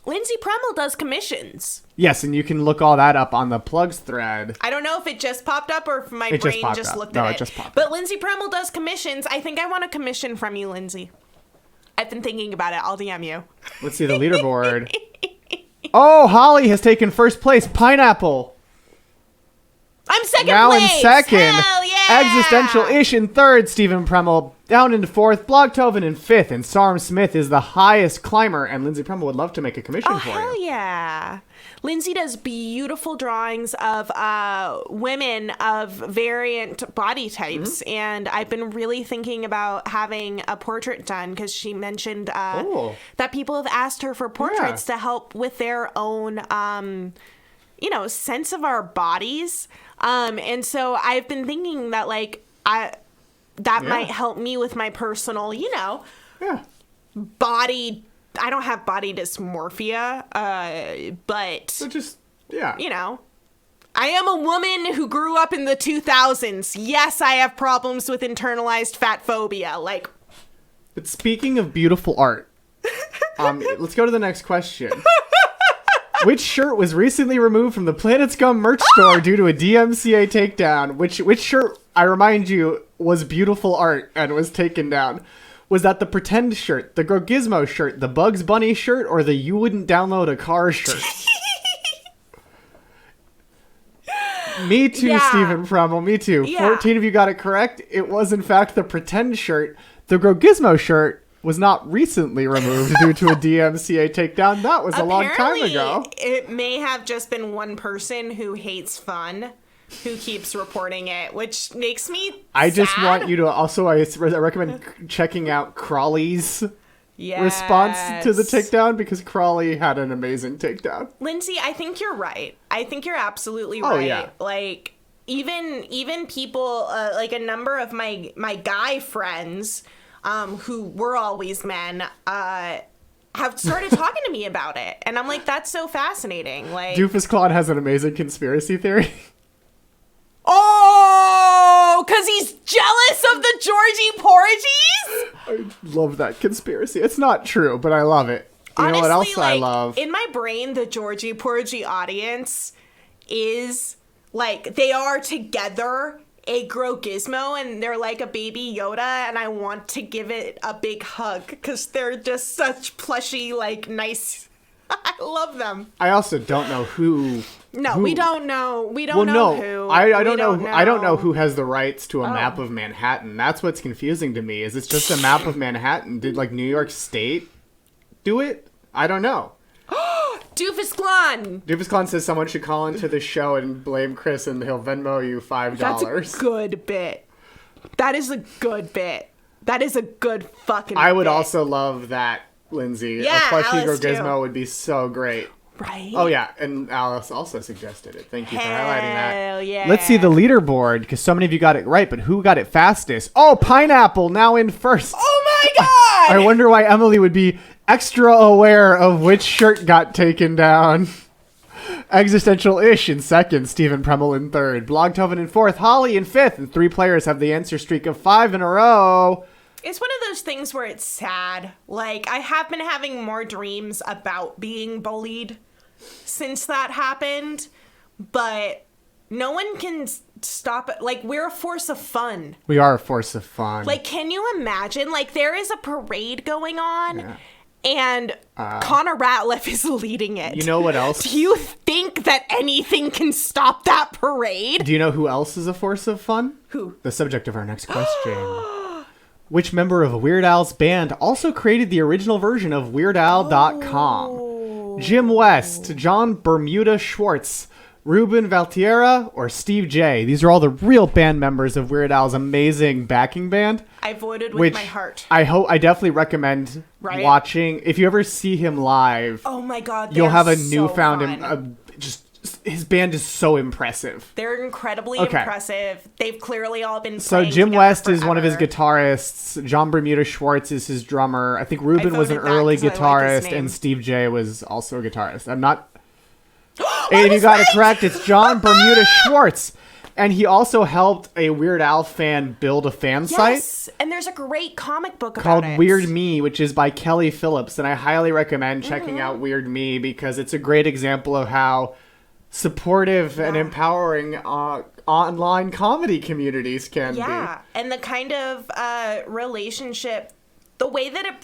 Lindsay Premmel does commissions. Yes, and you can look all that up on the plugs thread. I don't know if it just popped up or if my brain just looked at it. No, it just popped up. But Lindsay Premmel does commissions. I think I want a commission from you, Lindsay. I've been thinking about it. I'll DM you. Let's see the leaderboard. Oh, Holly has taken first place. Pineapple. I'm second now place. In second. Hell yeah. Existential-ish in third. Stephen Premmel down into fourth. Blogtoven in fifth. And Sarm Smith is the highest climber. And Lindsay Premmel would love to make a commission for you. Oh, hell yeah. Lindsay does beautiful drawings of women of variant body types. Mm-hmm. And I've been really thinking about having a portrait done because she mentioned that people have asked her for portraits to help with their own, sense of our bodies. And so I've been thinking that, like, that might help me with my personal, body. I don't have body dysmorphia, but so just, I am a woman who grew up in the 2000s. Yes, I have problems with internalized fat phobia. Like, but speaking of beautiful art, let's go to the next question. Which shirt was recently removed from the Planet Scum merch store due to a DMCA takedown? Which shirt, I remind you, was beautiful art and was taken down? Was that the Pretend shirt, the Grow Gizmo shirt, the Bugs Bunny shirt, or the You Wouldn't Download a Car shirt? Me too, Yeah. Stephen Premmel. Me too. Yeah. 14 of you got it correct. It was, in fact, the pretend shirt. The Grow Gizmo shirt was not recently removed due to a DMCA takedown. That was a long time ago. It may have just been one person who hates fun who keeps reporting it, which makes me I just sad. want you to also, I recommend checking out Crawley's response to the takedown, because Crawley had an amazing takedown. Lindsay, I think you're right. I think you're absolutely Oh, right. yeah. Like even people like a number of my guy friends who were always men have started talking to me about it, and I'm like, that's so fascinating. Like, Doofus Clon has an amazing conspiracy theory. oh, because he's jealous of the Georgie Porgies? I love that conspiracy. It's not true, but I love it. You Honestly, know what else I like, love? in my brain, the Georgie Porgy audience is like, they are together a Grow Gizmo, and they're like a baby Yoda, and I want to give it a big hug because they're just such plushy, like, nice. I love them. I also don't know who. No, who- we don't know. We don't Well, know no, who. I don't We know. I don't know know. who has the rights to a Oh. map of Manhattan. That's what's confusing to me. Is it's just a map of Manhattan? Did like New York State do it? I don't know. Doofus Clon. Doofus Clown says someone should call into the show and blame Chris, and he'll Venmo you $5. That's a good bit. That is a good bit. That is a good fucking I would bit. also love that, Lindsay. Yeah, a plushie Grow Alice, too. Gizmo would be so great. Right? Oh yeah, and Alice also suggested it. Thank you for highlighting that. Hell yeah. Let's see the leaderboard, because so many of you got it right, but who got it fastest? Oh, Pineapple now in first. Oh my god! I wonder why Emily would be extra aware of which shirt got taken down. Existential-ish in second, Stephen Premmel in third, Blogtoven in fourth, Holly in fifth, and 3 players have the answer streak of 5 in a row. It's one of those things where it's sad. Like, I have been having more dreams about being bullied since that happened, but no one can stop it. Like, we're a force of fun. We are a force of fun. Like, can you imagine? Like, there is a parade going on, and Connor Ratliff is leading it. You know what else? Do you think that anything can stop that parade? Do you know who else is a force of fun? Who? The subject of our next question. Which member of Weird Al's band also created the original version of WeirdAl.com? Jim West, John Bermuda Schwartz, Ruben Valtierra, or Steve J? These are all the real band members of Weird Al's amazing backing band. I voted with Which my heart. I definitely recommend Right? watching. If you ever see him live, Oh my god, you'll they're have a so newfound fun. just his band is so impressive. They're incredibly Okay. impressive. They've clearly all been So playing Jim together West is one of his forever. guitarists. John Bermuda Schwartz is his drummer. I think Ruben was an voted that early 'cause I like his guitarist, name. and Steve J was also a guitarist. I'm not. I And you was got it right! correct. It's John Bermuda Schwartz, and he also helped a Weird Al fan build a fan site Yes, and there's a great comic book called about it. Weird Me, which is by Kelly Phillips, and I highly recommend checking Mm-hmm. out Weird Me because it's a great example of how supportive and empowering online comedy communities can be. Yeah, and the kind of relationship, the way that it.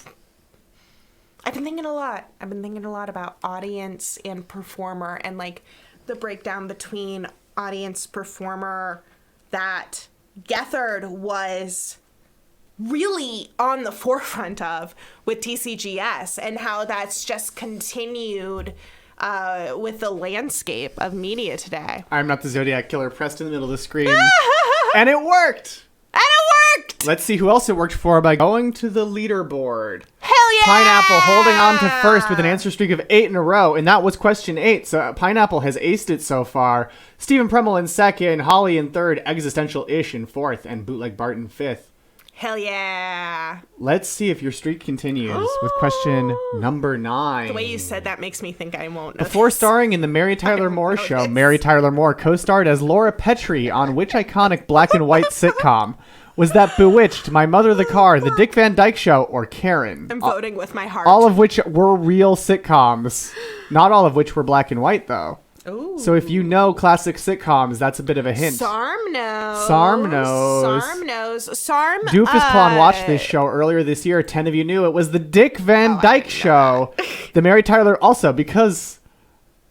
I've been thinking a lot. I've been thinking a lot about audience and performer, and like the breakdown between audience performer that Gethard was really on the forefront of with TCGS, and how that's just continued with the landscape of media today. I'm Not the Zodiac Killer pressed in the middle of the screen. And it worked! And it worked! Let's see who else it worked for by going to the leaderboard. Hell yeah! Pineapple holding on to first with an answer streak of 8 in a row, and that was question 8, so Pineapple has aced it so far. Stephen Premmel in second, Holly in third, Existential-ish in fourth, and Bootleg Bart in fifth. Hell yeah! Let's see if your streak continues with question number 9. The way you said that makes me think I won't know. Before this. starring in the Mary Tyler Moore Show, this. Mary Tyler Moore co-starred as Laura Petrie on which iconic black and white sitcom? Was that Bewitched, My Mother the Car, The Dick Van Dyke Show, or Karen? I'm voting with my heart. All of which were real sitcoms. Not all of which were black and white, though. Ooh. So if you know classic sitcoms, that's a bit of a hint. Sarm knows. Sarm knows. Sarm knows. Sarm. Doofus Clown watched this show earlier this year. 10 of you knew it was the Dick Van Dyke Show. The Mary Tyler also, because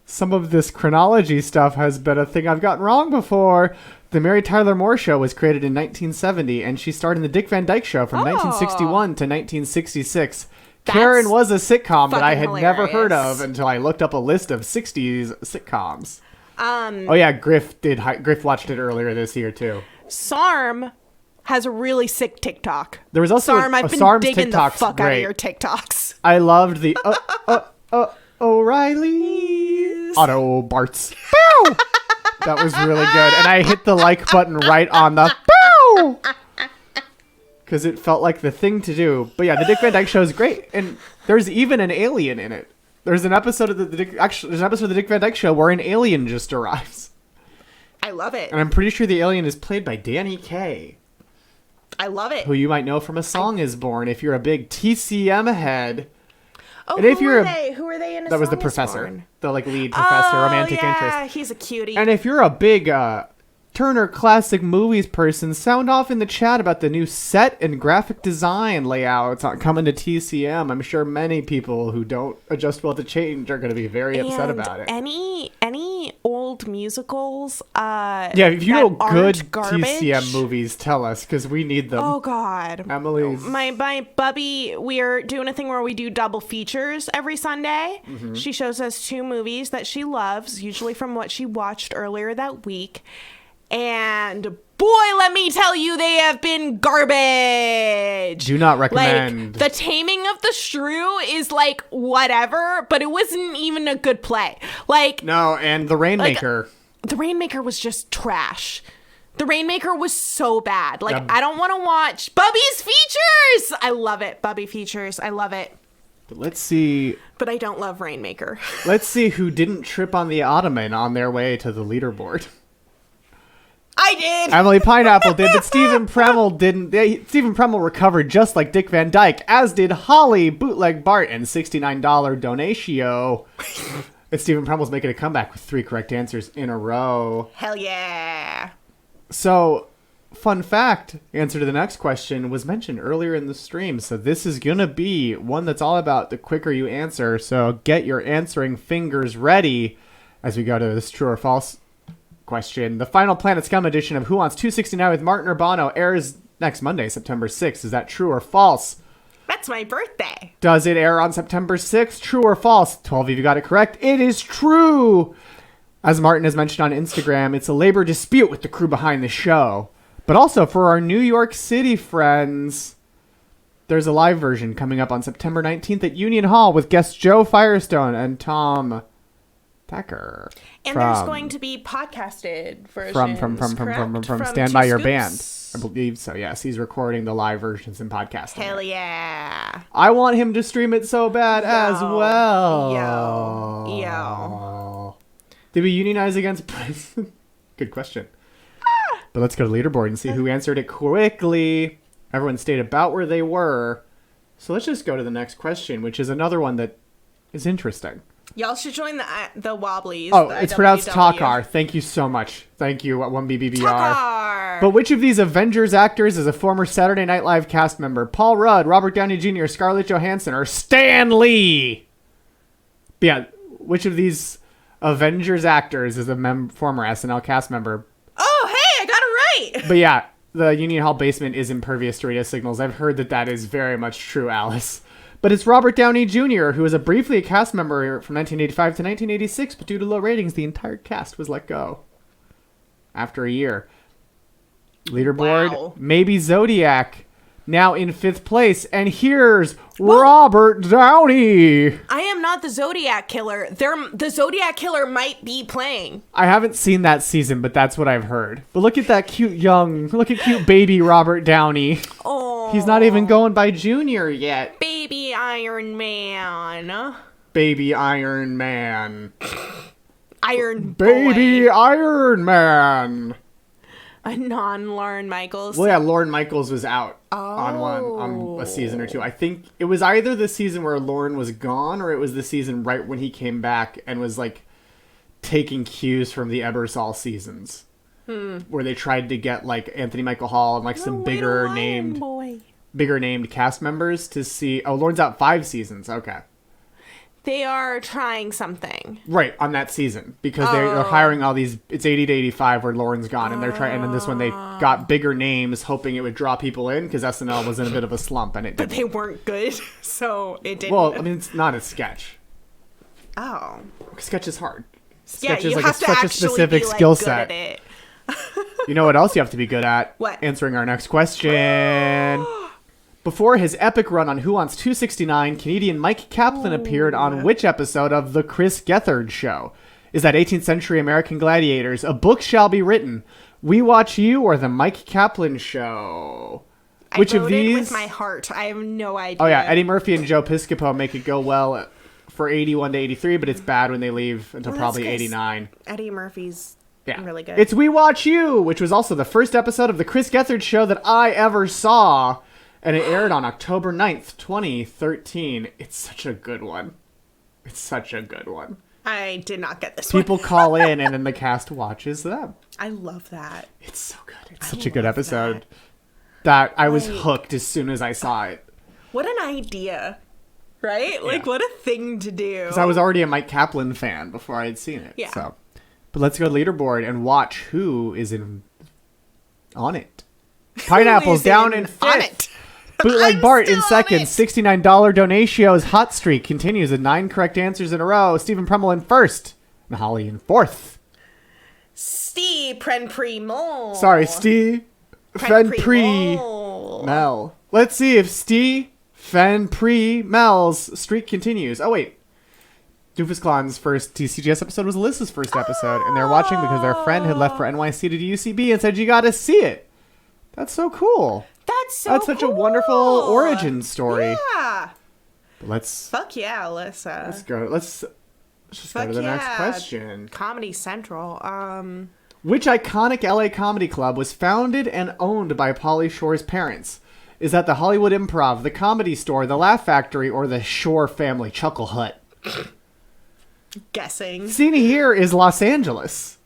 some of this chronology stuff has been a thing I've gotten wrong before. The Mary Tyler Moore Show was created in 1970, and she starred in the Dick Van Dyke Show from 1961 to 1966. Karen was a sitcom that I had never heard of until I looked up a list of 60s sitcoms. Oh yeah, Griff watched it earlier this year too. Sarm has a really sick TikTok. There was also Sarm, I've been Sarm's digging TikTok's the fuck out great. of your TikToks. I loved the O'Reilly's Auto Barts. Bow! That was really good. And I hit the like button right on the bow! Because it felt like the thing to do. But yeah, the Dick Van Dyke Show is great. And there's even an alien in it. There's an episode of there's an episode of the Dick Van Dyke Show where an alien just arrives. I love it. And I'm pretty sure the alien is played by Danny Kaye. I love it. Who you might know from A Song Is Born if you're a big TCM head. Oh, and if who are they? Who are they in A That was the Song Is professor. Born? The lead professor, romantic interest. Yeah, he's a cutie. And if you're a big Turner Classic Movies person, sound off in the chat about the new set and graphic design layouts coming to TCM. I'm sure many people who don't adjust well to change are going to be very upset about it. Any old musicals? Yeah, if you know good garbage, TCM movies, tell us because we need them. Oh God, Emily's. My bubby, we're doing a thing where we do double features every Sunday. Mm-hmm. She shows us 2 movies that she loves, usually from what she watched earlier that week. And boy, let me tell you, they have been garbage. Do not recommend. Like, The Taming of the Shrew is like whatever, but it wasn't even a good play. Like, No, and The Rainmaker. The Rainmaker was just trash. The Rainmaker was so bad. Like, Yep. I don't want to watch Bubby's Features. I love it. Bubby Features. I love it. But let's see. But I don't love Rainmaker. Let's see who didn't trip on the ottoman on their way to the leaderboard. I did. Emily Pineapple did, but Stephen Premmel didn't. Stephen Premmel recovered just like Dick Van Dyke, as did Holly, Bootleg Bart, and $69 donatio. And Stephen Premmel's making a comeback with 3 correct answers in a row. Hell yeah. So, fun fact, answer to the next question was mentioned earlier in the stream. So this is going to be one that's all about the quicker you answer. So get your answering fingers ready as we go to this true or false question. The final Planet Scum edition of Who Wants 269 with Martin Urbano airs next Monday, September 6th. Is that true or false? That's my birthday. Does it air on September 6th? True or false? 12 of you got it correct. It is true! As Martin has mentioned on Instagram, it's a labor dispute with the crew behind the show. But also for our New York City friends, there's a live version coming up on September 19th at Union Hall with guests Joe Firestone and Tom Thacker. And there's going to be podcasted versions. From Stand By Your Band. I believe so, yes. He's recording the live versions and podcasting. Hell yeah. I want him to stream it so bad as well. Yo. Did we unionize against Princeton? Good question. But let's go to leaderboard and see who answered it quickly. Everyone stayed about where they were. So let's just go to the next question, which is another one that is interesting. Y'all should join the Wobblies. Oh, the it's pronounced IWW. Takar. Thank you so much. Thank you, 1BBBR. Takar. But which of these Avengers actors is a former Saturday Night Live cast member? Paul Rudd, Robert Downey Jr., Scarlett Johansson, or Stan Lee? But yeah, which of these Avengers actors is a former SNL cast member? Oh, hey, I got it right. But yeah, the Union Hall basement is impervious to radio signals. I've heard that is very much true, Alice. But it's Robert Downey Jr., who was briefly a cast member from 1985 to 1986, but due to low ratings, the entire cast was let go after a year. Leaderboard, Wow. maybe Zodiac, now in 5th place. And here's Robert Downey. I am not the Zodiac Killer. The Zodiac Killer might be playing. I haven't seen that season, but that's what I've heard. But look at that cute baby Robert Downey. Oh, He's not even going by Junior yet. baby Iron Man. Baby Iron Man. Iron Baby Boy. Iron Man. A non-Lorne Michaels. Well, yeah, Lorne Michaels was out on a season or 2. I think it was either the season where Lorne was gone, or it was the season right when he came back and was like taking cues from the Ebersol seasons, where they tried to get like Anthony Michael Hall and like some bigger named cast members to see. Oh, Lorne's out 5 seasons. Okay. They are trying something. Right, on that season. Because they're hiring all these... It's 80 to 85 where Lauren's gone. And they're trying... And then this one, they got bigger names, hoping it would draw people in. Because SNL was in a bit of a slump. And it didn't. But they weren't good. So it didn't. Well, I mean, it's not a sketch. Oh. Sketch is hard. Yeah, Sketch is you like have to such a actually specific be, like, skill good set. at it. You know what else you have to be good at? What? Answering our next question. Before his epic run on Who Wants 269, Canadian Mike Kaplan appeared on which episode of The Chris Gethard Show? Is that 18th Century American Gladiators, A Book Shall Be Written, We Watch You, or The Mike Kaplan Show? Which I of voted these? with my heart. I have no idea. Oh yeah, Eddie Murphy and Joe Piscopo make it go well for 81 to 83, but it's bad when they leave until probably that's 'cause 89. Eddie Murphy's really good. It's We Watch You, which was also the first episode of The Chris Gethard Show that I ever saw. And it aired on October 9th, 2013. It's such a good one. It's such a good one. I did not get this People one. call in and then the cast watches them. I love that. It's so good. It's such a good episode. That I was hooked as soon as I saw it. What an idea. Right? Like, what a thing to do. Because I was already a Mike Kaplan fan before I had seen it. Yeah. So. But let's go to leaderboard and watch who is on it. Pineapple's down in fifth. On it. Bootleg I'm Bart in still on second. it. $69 Donatio's hot streak continues at 9 correct answers in a row. Stephen Premmel in first. And Holly in fourth. Steve Prenprimo. Sorry, Steve Prenprimo. Mel. Let's see if Steve Mel's streak continues. Oh, wait. Doofus Clown's first TCGS episode was Alyssa's first episode. And they're watching because their friend had left for NYC to do UCB and said, you got to see it. That's so cool. That's such a wonderful origin story. Yeah. But let's Fuck yeah, Alyssa. let's go. Let's just go Fuck to the next yeah. question. Comedy Central. Which iconic LA comedy club was founded and owned by Pauly Shore's parents? Is that the Hollywood Improv, the Comedy Store, the Laugh Factory, or the Shore Family Chuckle Hut? Guessing. Seen here is Los Angeles.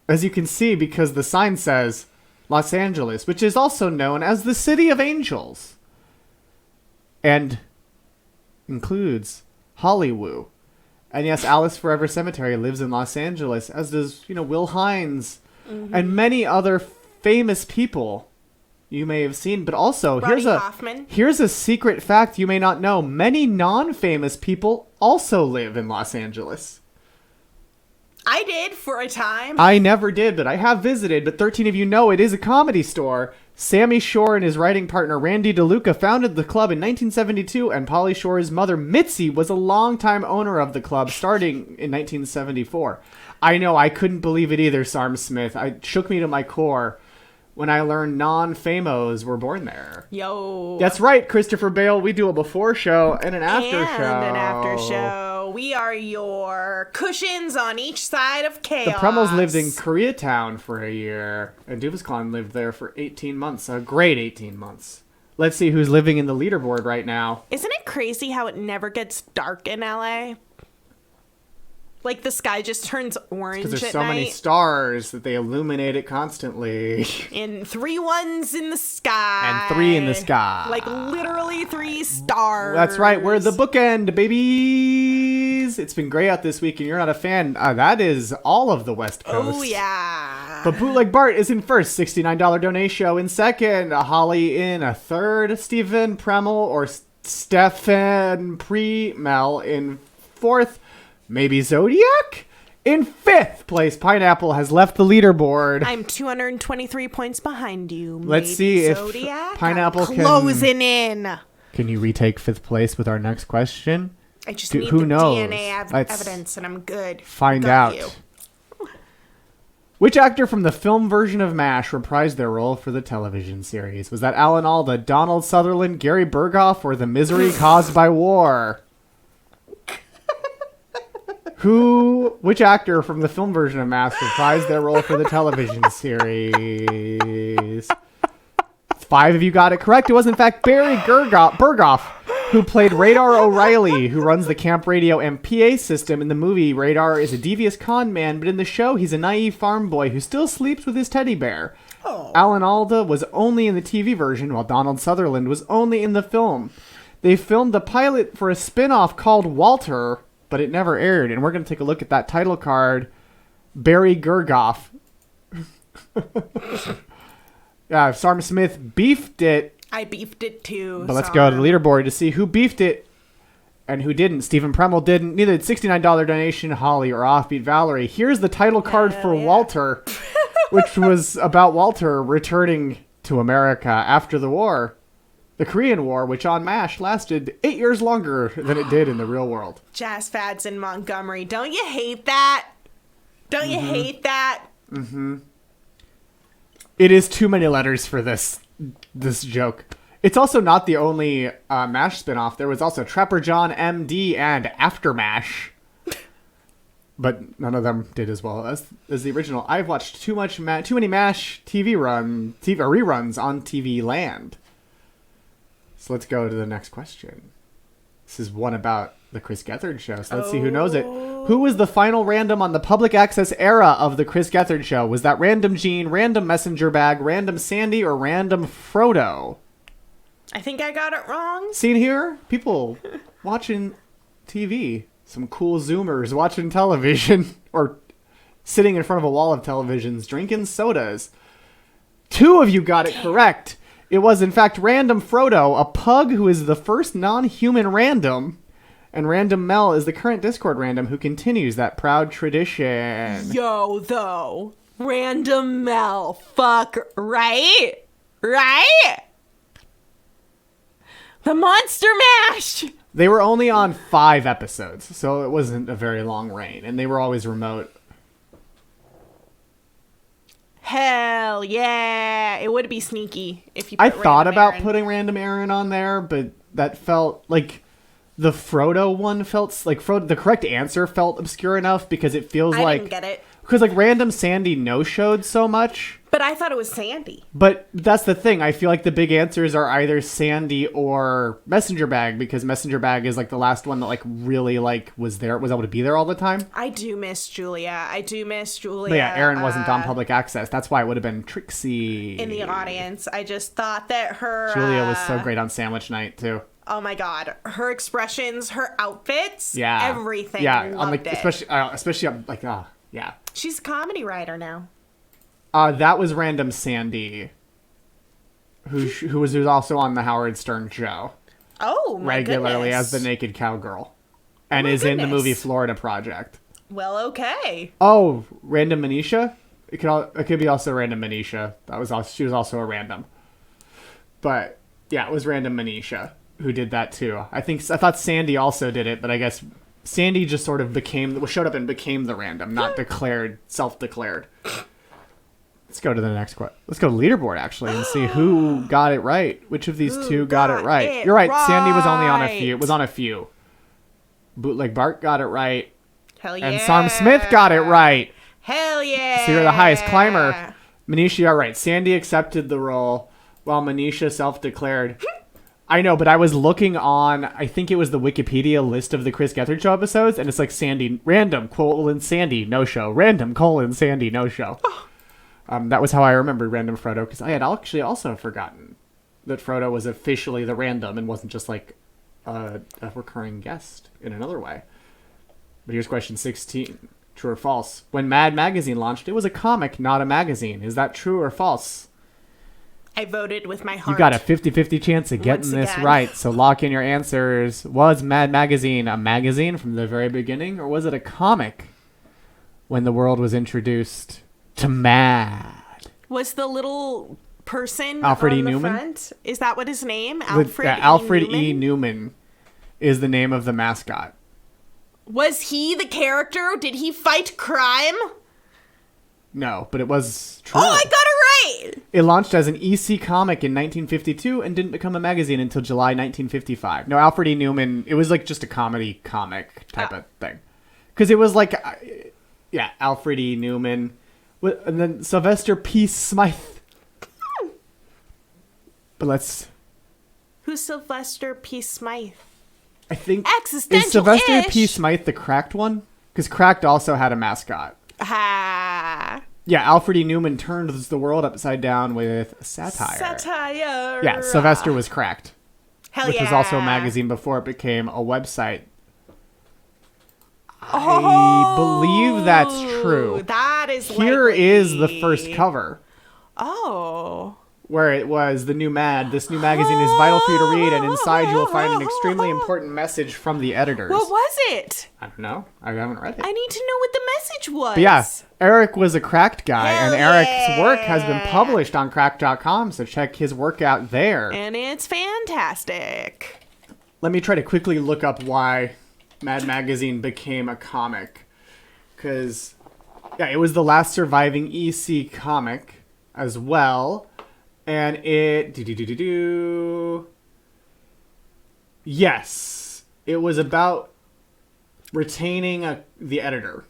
As you can see, because the sign says Los Angeles, which is also known as the City of Angels. And includes Hollywood. And yes, Alice Forever Cemetery lives in Los Angeles, as does, Will Hines and many other famous people you may have seen. But also, Hoffman. here's a secret fact you may not know. Many non-famous people also live in Los Angeles. I did for a time. I never did, but I have visited. But 13 of you know it is a comedy store. Sammy Shore and his writing partner Randy DeLuca founded the club in 1972, and Pauly Shore's mother Mitzi was a longtime owner of the club starting in 1974. I know, I couldn't believe it either, Sarm Smith. It shook me to my core when I learned non-famos were born there. Yo. That's right, Christopher Bale. We do a before show and an after show. And an after show. We are your cushions on each side of chaos. The Premmels lived in Koreatown for a year, and Duvascon lived there for 18 months. A great 18 months. Let's see who's living in the leaderboard right now. Isn't it crazy how it never gets dark in LA? Like, the sky just turns orange Because there's at so many night. stars that they illuminate it constantly. And 3 ones in the sky. And 3 in the sky. Like, literally 3 stars. That's right. We're the bookend, babies. It's been gray out this week, and you're not a fan. That is all of the West Coast. Oh, yeah. But Bootleg Bart is in first, $69 donation in second, Holly in a third, Stephen Premmel or Stefan Premel in fourth, maybe Zodiac? In fifth place, Pineapple has left the leaderboard. I'm 223 points behind you. Let's Maybe see if Zodiac. Pineapple I'm can- closing in. Can you retake fifth place with our next question? I just Dude, need who the knows? DNA Let's evidence, and I'm good. Find Got out. you. Which actor from the film version of MASH reprised their role for the television series? Was that Alan Alda, Donald Sutherland, Gary Berghoff, or The Misery Caused by War? Which actor from the film version of MASH reprised their role for the television series? 5 of you got it correct. It was, in fact, Barry Berghoff, who played Radar O'Reilly, who runs the Camp Radio MPA system. In the movie, Radar is a devious con man, but in the show, he's a naive farm boy who still sleeps with his teddy bear. Alan Alda was only in the TV version, while Donald Sutherland was only in the film. They filmed the pilot for a spin-off called Walter, but it never aired. And we're going to take a look at that title card. Barry Gergoff. Sam Smith beefed it. I beefed it too. But let's go to the leaderboard to see who beefed it and who didn't. Stephen Premel didn't. Neither did $69 donation, Holly or Offbeat Valerie. Here's the title card for Walter, which was about Walter returning to America after the war. The Korean War, which on MASH lasted 8 years longer than it did in the real world. Jazz fads in Montgomery. Don't you hate that? Don't you hate that? Mm-hmm. It is too many letters for this joke. It's also not the only MASH spinoff. There was also Trapper John MD and After MASH. But none of them did as well as the original. I've watched too many MASH reruns on TV Land. So let's go to the next question. This is one about the Chris Gethard show. So let's see who knows it. Who was the final random on the public access era of the Chris Gethard show? Was that Random Gene, Random Messenger Bag, Random Sandy, or Random Frodo? I think I got it wrong. Seen here? People watching TV. Some cool Zoomers watching television or sitting in front of a wall of televisions drinking sodas. 2 of you got it correct. It was, in fact, Random Frodo, a pug who is the first non-human random, and Random Mel is the current Discord random who continues that proud tradition. Yo, though. Random Mel. Fuck, right? Right? The Monster Mash! They were only on 5 episodes, so it wasn't a very long reign, and they were always remote. Hell yeah. It would be sneaky if you I put thought Random about Aaron. putting Random Aaron on there, but that felt like the Frodo one felt like the correct answer felt obscure enough because it feels I like didn't get it. Because like Random Sandy no-showed so much. But I thought it was Sandy. But that's the thing. I feel like the big answers are either Sandy or Messenger Bag, because Messenger Bag is like the last one that like really like was able to be there all the time. I do miss Julia. But yeah, Aaron wasn't on public access. That's why it would have been Trixie in the audience. I just thought that her Julia was so great on Sandwich Night too. Oh my god, her expressions, her outfits, everything. Yeah, loved on like it. especially like yeah. She's a comedy writer now. That was Random Sandy, who was also on the Howard Stern show. Oh, my regularly goodness. as the naked cowgirl, and is in the movie Florida Project. Well, okay. Oh, Random Manisha. It could be also Random Manisha. She was also a random. But yeah, it was Random Manisha who did that too. I thought Sandy also did it, but I guess Sandy just sort of showed up and became the random, not self-declared. Let's go to the next question. Let's go to leaderboard, actually, and see who got it right. Which of these two got it right? You're right. Sandy was only on a few. It was on a few. Bootleg Bart got it right. Hell yeah. And Sam Smith got it right. Hell yeah. So you're the highest climber. Manisha, all right. Sandy accepted the role, while Manisha self-declared. I know, but I was looking on, I think it was the Wikipedia list of the Chris Gethard show episodes, and it's like Sandy, random, Sandy, no show. Random, Sandy, no show. That was how I remembered Random Frodo, because I had actually also forgotten that Frodo was officially the random and wasn't just like a recurring guest in another way. But here's question 16. True or false? When Mad Magazine launched, it was a comic, not a magazine. Is that true or false? I voted with my heart. You got a 50-50 chance of getting this right, so lock in your answers. Was Mad Magazine a magazine from the very beginning, or was it a comic when the world was introduced to Mad? Was the little person Alfred on E. the Newman? front? Is that what his name? Alfred Alfred E. E. Newman is the name of the mascot. Was he the character? Did he fight crime? No, but it was true. Oh, I got it right! It launched as an EC comic in 1952 and didn't become a magazine until July 1955. No, Alfred E. Newman, it was like just a comedy comic type of thing. Because it was like, Alfred E. Newman. And then Sylvester P. Smythe. But let's... Who's Sylvester P. Smythe? I think... Existential-ish. Is Sylvester P. Smythe the Cracked one? Because Cracked also had a mascot. Ah. Yeah, Alfred E. Newman turns the world upside down with satire. Satire. Yeah, Sylvester was Cracked. Hell which yeah. was also a magazine before it became a website. I believe that's true. That is Here likely. is the first cover. Oh. Where it was this new magazine is vital for you to read, and inside you will find an extremely important message from the editors. What was it? I don't know. I haven't read it. I need to know what the message was. But yeah, Eric was a Cracked guy, Hell and Eric's yeah. work has been published on Cracked.com, so check his work out there. And it's fantastic. Let me try to quickly look up why Mad Magazine became a comic. Because, yeah, it was the last surviving EC comic as well. And it... Yes. It was about retaining the editor.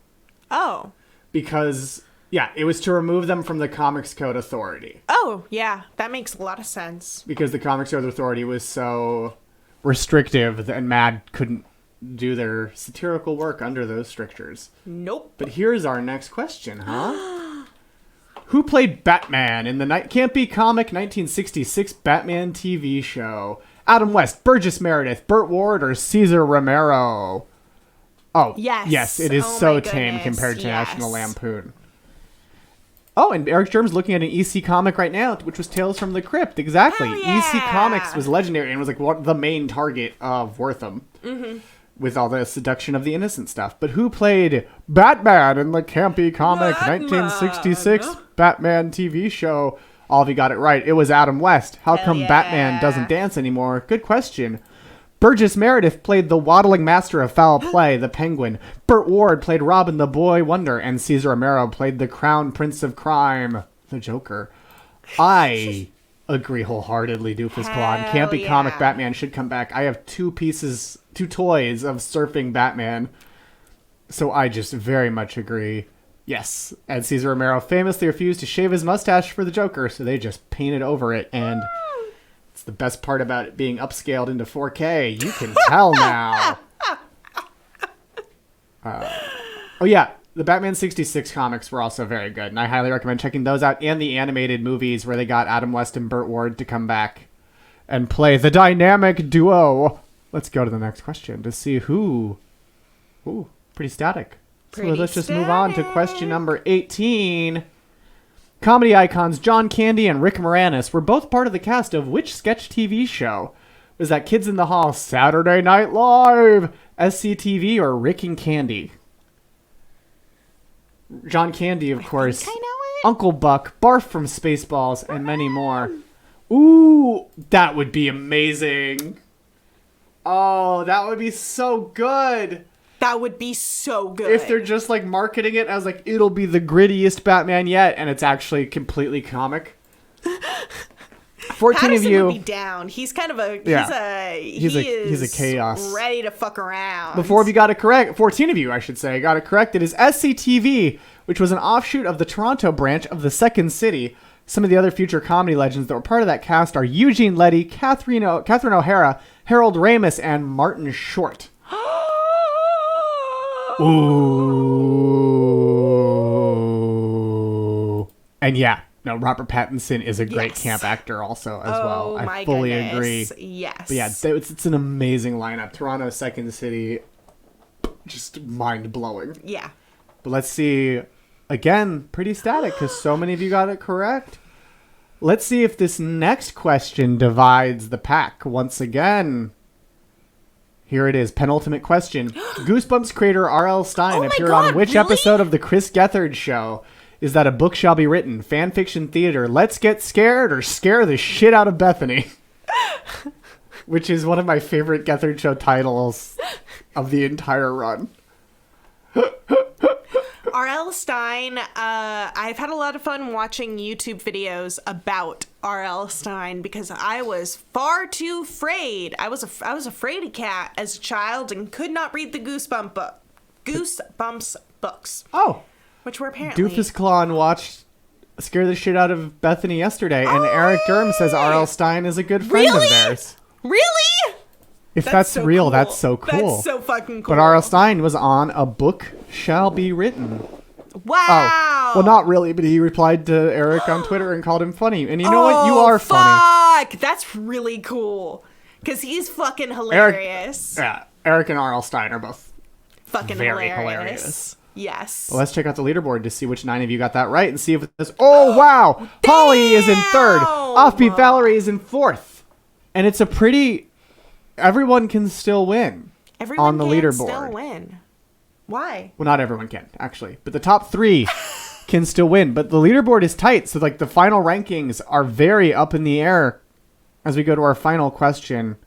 Oh. Because, yeah, it was to remove them from the Comics Code Authority. Oh, yeah. That makes a lot of sense. Because the Comics Code Authority was so restrictive and Mad couldn't do their satirical work under those strictures. Nope. But here's our next question, huh? Who played Batman in the Campy comic 1966 Batman TV show? Adam West, Burgess Meredith, Burt Ward, or Cesar Romero? Oh, yes. It is Oh so my tame goodness, compared to yes. National Lampoon. Oh, and Eric Germ's looking at an EC comic right now, which was Tales from the Crypt. Exactly. Hell yeah. EC Comics was legendary and was like the main target of Wortham. Mm-hmm. With all the seduction of the innocent stuff. But who played Batman in the Campy comic 1966 Batman TV show? All of you got it right. It was Adam West. How come yeah. Batman doesn't dance anymore? Good question. Burgess Meredith played the waddling master of foul play, the Penguin. Burt Ward played Robin the Boy Wonder. And Cesar Romero played the Crown Prince of Crime, the Joker. I agree wholeheartedly, Doofus Claw. Campy yeah. comic Batman should come back. I have two toys of surfing Batman. So I just very much agree. Yes. And Cesar Romero famously refused to shave his mustache for the Joker, so they just painted over it. And it's the best part about it being upscaled into 4K. You can tell now. Oh yeah, the Batman 66 comics were also very good, and I highly recommend checking those out, and the animated movies where they got Adam West and Burt Ward to come back and play the dynamic duo. Let's go to the next question to see who... Ooh, pretty static. So let's just move on to question number 18. Comedy icons John Candy and Rick Moranis were both part of the cast of which sketch TV show? Was that Kids in the Hall, Saturday Night Live, SCTV, or Rick and Candy? John Candy, of course. I know it. Uncle Buck, Barf from Spaceballs, and many more. Ooh, that would be amazing. Oh, that would be so good. That would be so good. If they're just like marketing it as like, it'll be the grittiest Batman yet, and it's actually completely comic. 14 Patterson of you would be down. He's kind of a he's a chaos. Ready to fuck around. Before of you got it correct, 14 of you, I should say, got it correct. It is SCTV, which was an offshoot of the Toronto branch of the Second City. Some of the other future comedy legends that were part of that cast are Eugene Levy, Catherine O'Hara, Harold Ramis, and Martin Short. Ooh. And yeah, no, Robert Pattinson is a great camp actor also as well. I fully agree. Yes. But yeah, it's an amazing lineup. Toronto, Second City, just mind-blowing. Yeah. But let's see. Again, pretty static because so many of you got it correct. Let's see if this next question divides the pack once again. Here it is, penultimate question. Goosebumps creator R.L. Stine appeared on which episode of The Chris Gethard Show? Is that A Book Shall Be Written, Fan Fiction Theater, Let's Get Scared, or Scare the Shit Out of Bethany? Which is one of my favorite Gethard Show titles of the entire run. R.L. Stine, I've had a lot of fun watching YouTube videos about R.L. Stine because I was far too afraid. I was a fraidy cat as a child and could not read the Goosebumps books. Oh. Which were apparently... Doofus Clawn watched Scare the Shit Out of Bethany yesterday, and Eric Durham says R.L. Stine is a good friend of theirs. Really? If that's so real, cool. that's so cool. That's so fucking cool. But R.L. Stine was on A Book Shall Be Written. Wow. Oh. Well, not really, but he replied to Eric on Twitter and called him funny. And you know what? You are funny. Fuck! That's really cool. because he's fucking hilarious. Eric and R.L. Stein are both fucking very hilarious. Yes. Well, let's check out the leaderboard to see which 9 of you got that right and see if it's... Oh, wow! Holly is in 3rd. Offbeat Valerie is in 4th. And it's a pretty... Everyone can still win on the leaderboard. Still win. Why? Well, not everyone can, actually. But the top 3 can still win. But the leaderboard is tight, so like the final rankings are very up in the air as we go to our final question.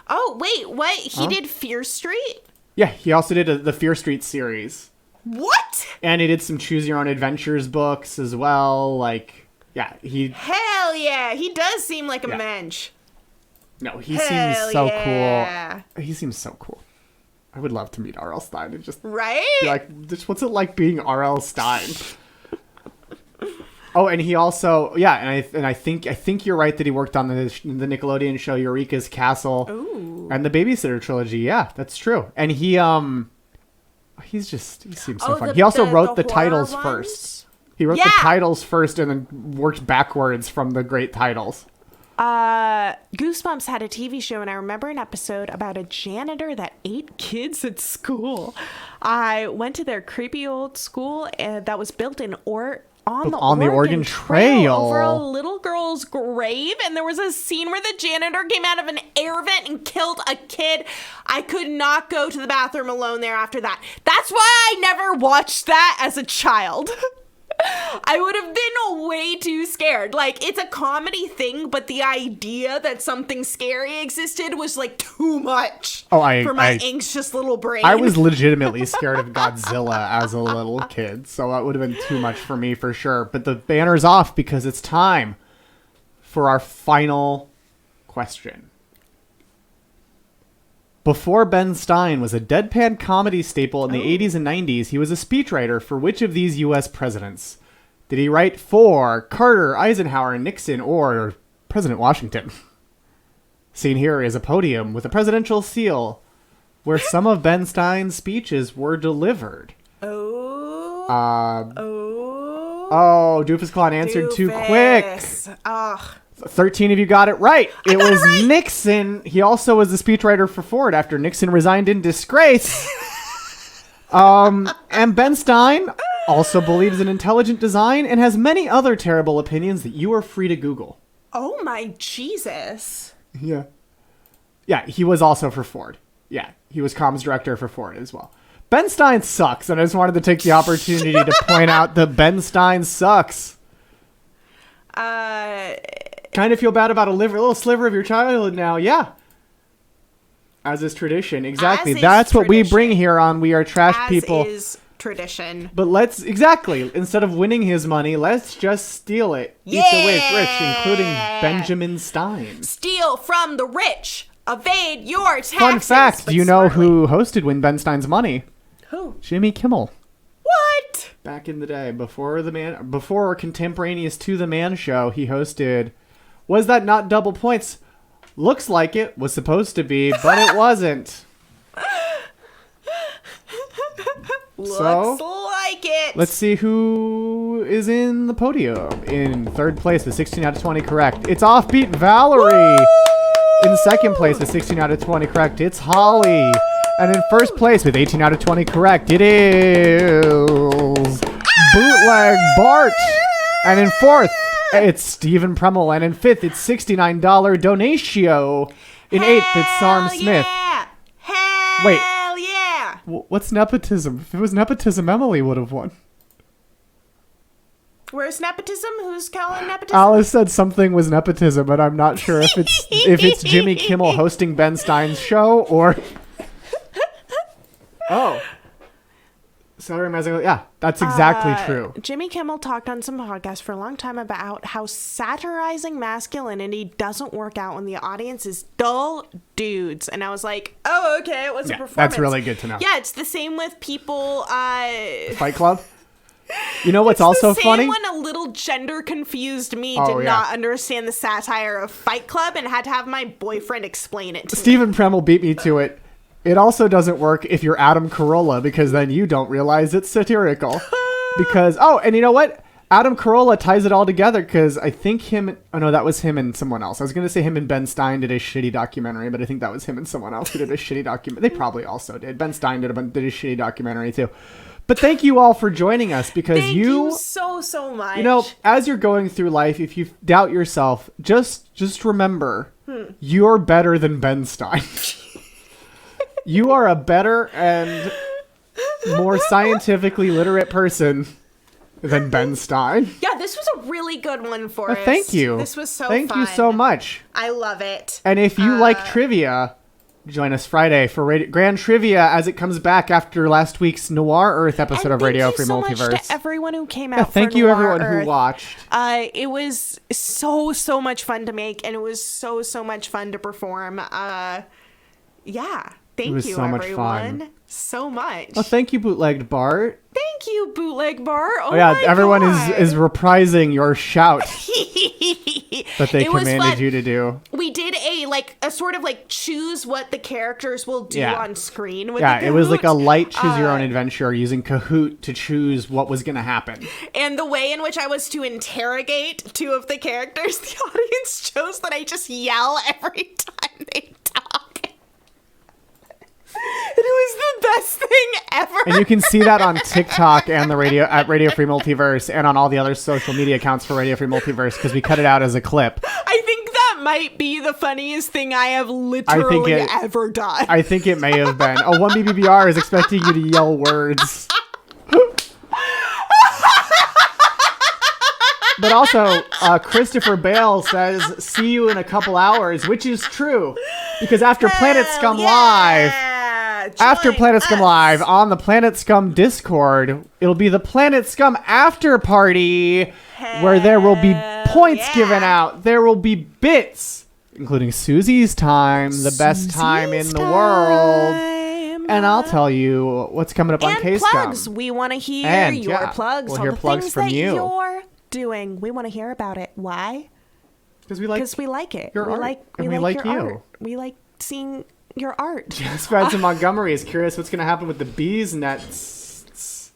Oh, wait, what? He did Fear Street? Yeah, he also did the Fear Street series. What? And he did some Choose Your Own Adventures books as well. Like, yeah, he... Hell yeah, he does seem like a mensch. No, he seems so cool. He seems so cool. I would love to meet R.L. Stein and just be like, just what's it like being R.L. Stein? Oh, and he also, and I think you're right that he worked on the Nickelodeon show Eureka's Castle. Ooh. And the Babysitter trilogy. Yeah, that's true. And he seems so fun. He also wrote the titles first. He wrote the titles first and then worked backwards from the great titles. Goosebumps had a TV show, and I remember an episode about a janitor that ate kids at school. I went to their creepy old school that was built in on the Oregon Trail over a little girl's grave, and there was a scene where the janitor came out of an air vent and killed a kid. I could not go to the bathroom alone there after that. That's why I never watched that as a child. I would have been way too scared. Like, it's a comedy thing, but the idea that something scary existed was like too much for my anxious little brain. I was legitimately scared of Godzilla as a little kid, so that would have been too much for me for sure. But the banner's off because it's time for our final question. Before Ben Stein was a deadpan comedy staple in the 80s and 90s, he was a speechwriter for which of these U.S. presidents? Did he write for Carter, Eisenhower, Nixon, or President Washington? Seen here is a podium with a presidential seal where some of Ben Stein's speeches were delivered. Doofus Clown answered too quick. 13 of you got it right. It was right. Nixon. He also was the speechwriter for Ford after Nixon resigned in disgrace. And Ben Stein also believes in intelligent design and has many other terrible opinions that you are free to Google. Oh my Jesus. Yeah. Yeah, he was also for Ford. Yeah, he was comms director for Ford as well. Ben Stein sucks, and I just wanted to take the opportunity to point out that Ben Stein sucks. Kind of feel bad about a little sliver of your childhood now, yeah. As is tradition, exactly. That's what we bring here on We Are Trash People. As is tradition. But instead of winning his money, let's just steal it. Yeah! Eat the rich, including Benjamin Stein. Steal from the rich. Evade your taxes. Fun fact, do you know who hosted Win Ben Stein's Money? Who? Jimmy Kimmel. What? Back in the day, before contemporaneous to the Man show, he hosted Was That Not Double Points? Looks like it was supposed to be, but it wasn't. Looks like it. Let's see who is in the podium. In 3rd place with 16 out of 20 correct. It's Offbeat Valerie. Woo! In 2nd place with 16 out of 20 correct. It's Holly. And in 1st place with 18 out of 20 correct. It is Bootleg Bart. And in 4th, it's Stephen Premmel. And in 5th, it's $69 Donatio. In 8th, it's Sarm Smith. Yeah. Wait. Hell yeah. What's nepotism? If it was nepotism, Emily would have won. Where's nepotism? Who's calling nepotism? Alice said something was nepotism, but I'm not sure if it's Jimmy Kimmel hosting Ben Stein's show or... Oh. Yeah, that's exactly true. Jimmy Kimmel talked on some podcasts for a long time about how satirizing masculinity doesn't work out when the audience is dull dudes. And I was like, oh, okay, it was a performance. That's really good to know. Yeah, it's the same with people... Fight Club? You know what's also funny? When a little gender confused me did not understand the satire of Fight Club and had to have my boyfriend explain it to me. Stephen Premmel beat me to it. It also doesn't work if you're Adam Carolla, because then you don't realize it's satirical. Because, and you know what? Adam Carolla ties it all together because I think that was him and someone else. I was going to say him and Ben Stein did a shitty documentary, but I think that was him and someone else who did a shitty documentary. They probably also did. Ben Stein did a shitty documentary too. But thank you all for joining us because thank you so much. You know, as you're going through life, if you doubt yourself, just remember, you're better than Ben Stein. You are a better and more scientifically literate person than Ben Stein. Yeah, this was a really good one for us. Thank you. This was so Thank fun. you so much. I love it. And if you like trivia, join us Friday for Grand Trivia as it comes back after last week's Noir Earth episode of Radio Free Multiverse. Thank you so much to everyone who came out. Thank for you Noir everyone Earth. who watched. It was so much fun to make, and it was so much fun to perform. Thank you, so much everyone. fun. So much. Well, thank you, Bootlegged Bart. Thank you, Bootleg Bar. Oh yeah, my everyone God. is reprising your shout that they It was commanded fun. you to do. We did a sort of like choose what the characters will do on screen. With Yeah, the it was like a Kahoot. light choose your own adventure using Kahoot to choose what was going to happen. And the way in which I was to interrogate two of the characters, the audience chose that I just yell every time they talk. And it was the best thing ever. And you can see that on TikTok and the Radio Free Multiverse and on all the other social media accounts for Radio Free Multiverse because we cut it out as a clip. I think that might be the funniest thing I have literally ever done. I think it may have been. Oh, 1BBBR is expecting you to yell words. But also, Christopher Bale says, see you in a couple hours, which is true. Because after Planet Scum Live, on the Planet Scum Discord, it'll be the Planet Scum after party where there will be points given out. There will be bits, including Susie's time, the best time in the world. And I'll tell you what's coming up on K-Scum. Plugs. We want to hear your plugs. We'll all hear the plugs things from that you. You're doing. We want to hear about it. Why? Because we like it. your we art. like And we we like like your you. art. We like seeing your art. Spencer Montgomery is curious what's going to happen with the bees nests.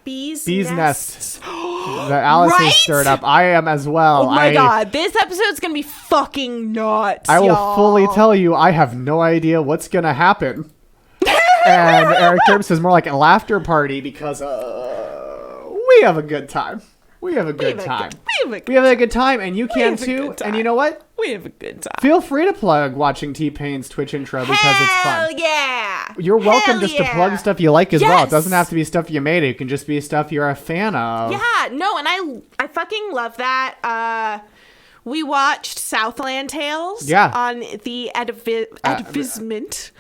Bees nests. That Alice has stirred up. I am as well. Oh my God. This episode's going to be fucking nuts. I will y'all. fully tell you, I have no idea what's going to happen. And Eric Terp says more like a laughter party because we have a good time. We have a good time. We have a good time, and you can too. And you know what? We have a good time. Feel free to plug watching T-Pain's Twitch intro because it's fun. Hell yeah. You're welcome just to plug stuff you like as well. It Yes. doesn't have to be stuff you made. It can just be stuff you're a fan of. Yeah, no, and I fucking love that. We watched Southland Tales on the advisement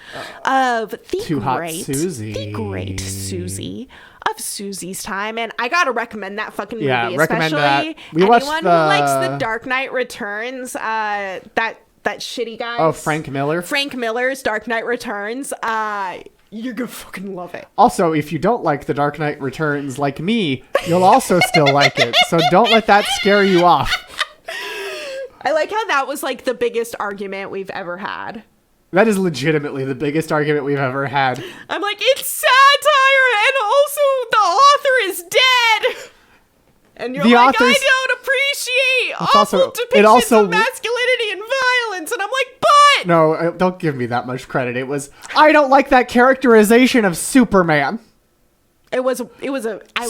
of the great Susie of Susie's time, and I gotta recommend that fucking movie, recommend especially that. We watched anyone who likes The Dark Knight Returns. That shitty guy. Oh, Frank Miller. Frank Miller's Dark Knight Returns. You're gonna fucking love it. Also, if you don't like The Dark Knight Returns like me, you'll also still like it. So don't let that scare you off. I like how that was like the biggest argument we've ever had. That is legitimately the biggest argument we've ever had. I'm like, it's satire, and also the author is dead. And you're like, I don't appreciate awful depictions of masculinity and violence. And I'm like, but... No, don't give me that much credit. It was, I don't like that characterization of Superman. I loved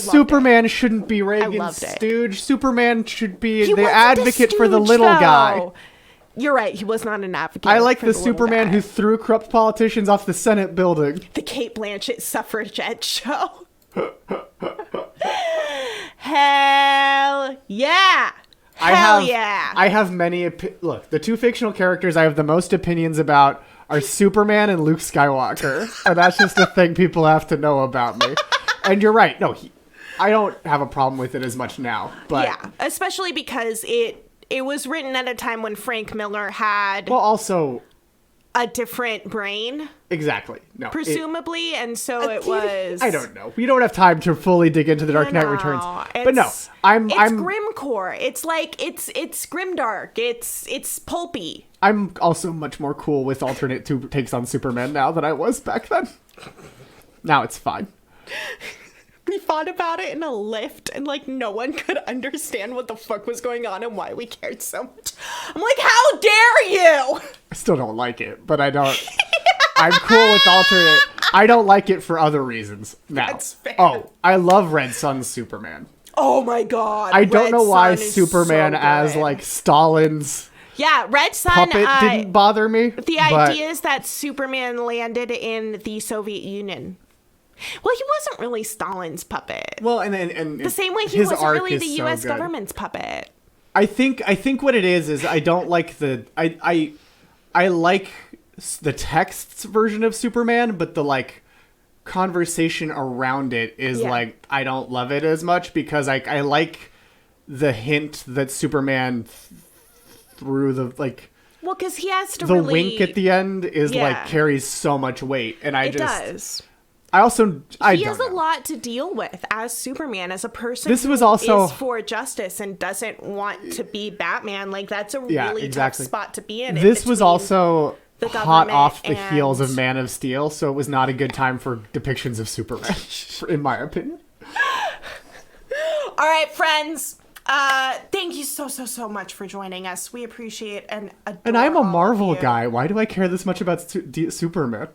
Superman it. Shouldn't be Reagan's stooge. Superman should be He the wasn't advocate the for the stooge, little though. guy. You're right. He was not an advocate. I like for the little Superman guy. who threw corrupt politicians off the Senate building. The Kate Blanchett suffragette show. Hell yeah. I have many... Look, the two fictional characters I have the most opinions about are Superman and Luke Skywalker. And that's just a thing people have to know about me. And you're right. No, I don't have a problem with it as much now. But yeah, especially because it was written at a time when Frank Miller had... Well, also... a different brain. Exactly. No. Presumably, and so it was... I don't know. We don't have time to fully dig into The Dark Knight Returns. But no, It's I'm grimcore. It's like it's grimdark. It's pulpy. I'm also much more cool with alternate two takes on Superman now than I was back then. Now it's fine. we fought about it in a lift, and like no one could understand what the fuck was going on and why we cared so much. I'm like, how dare you? I still don't like it, but I don't. I'm cool with alternate. I don't like it for other reasons. Now, That's fair. Oh, I love Red Son's Superman. Oh my god. I don't Red know why Son is Superman so as good. like Stalin's Yeah, Red Son. puppet didn't bother me. The idea is that Superman landed in the Soviet Union. Well, he wasn't really Stalin's puppet. Well, and The same way he his wasn't arc really is the so U.S. good. government's puppet. I think what it is I don't like I like the text's version of Superman, but the like conversation around it is like I don't love it as much because I like the hint that Superman through the like Well, because he has to the really... wink at the end is Yeah. like carries so much weight, and It does. I also I He don't has know. a lot to deal with as Superman, as a person This was who also- is for justice and doesn't want to be Batman. Like, that's a Yeah, really exactly. tough spot to be in. This was between also the hot government off the and- heels of Man of Steel, so it was not a good time for depictions of Superman, in my opinion. All right, friends. Thank you so much for joining us. We appreciate and adore And I'm a all of Marvel you. guy. Why do I care this much about Superman?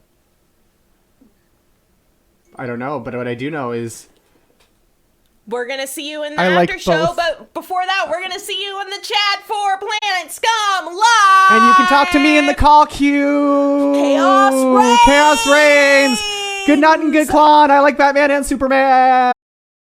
I don't know, but what I do know is We're gonna see you in the I like after show, both. but before that, we're gonna see you in the chat for Planet Scum Live. and you can talk to me in the call queue. Chaos reigns! Chaos reigns. Good night and good clown. I like Batman and Superman.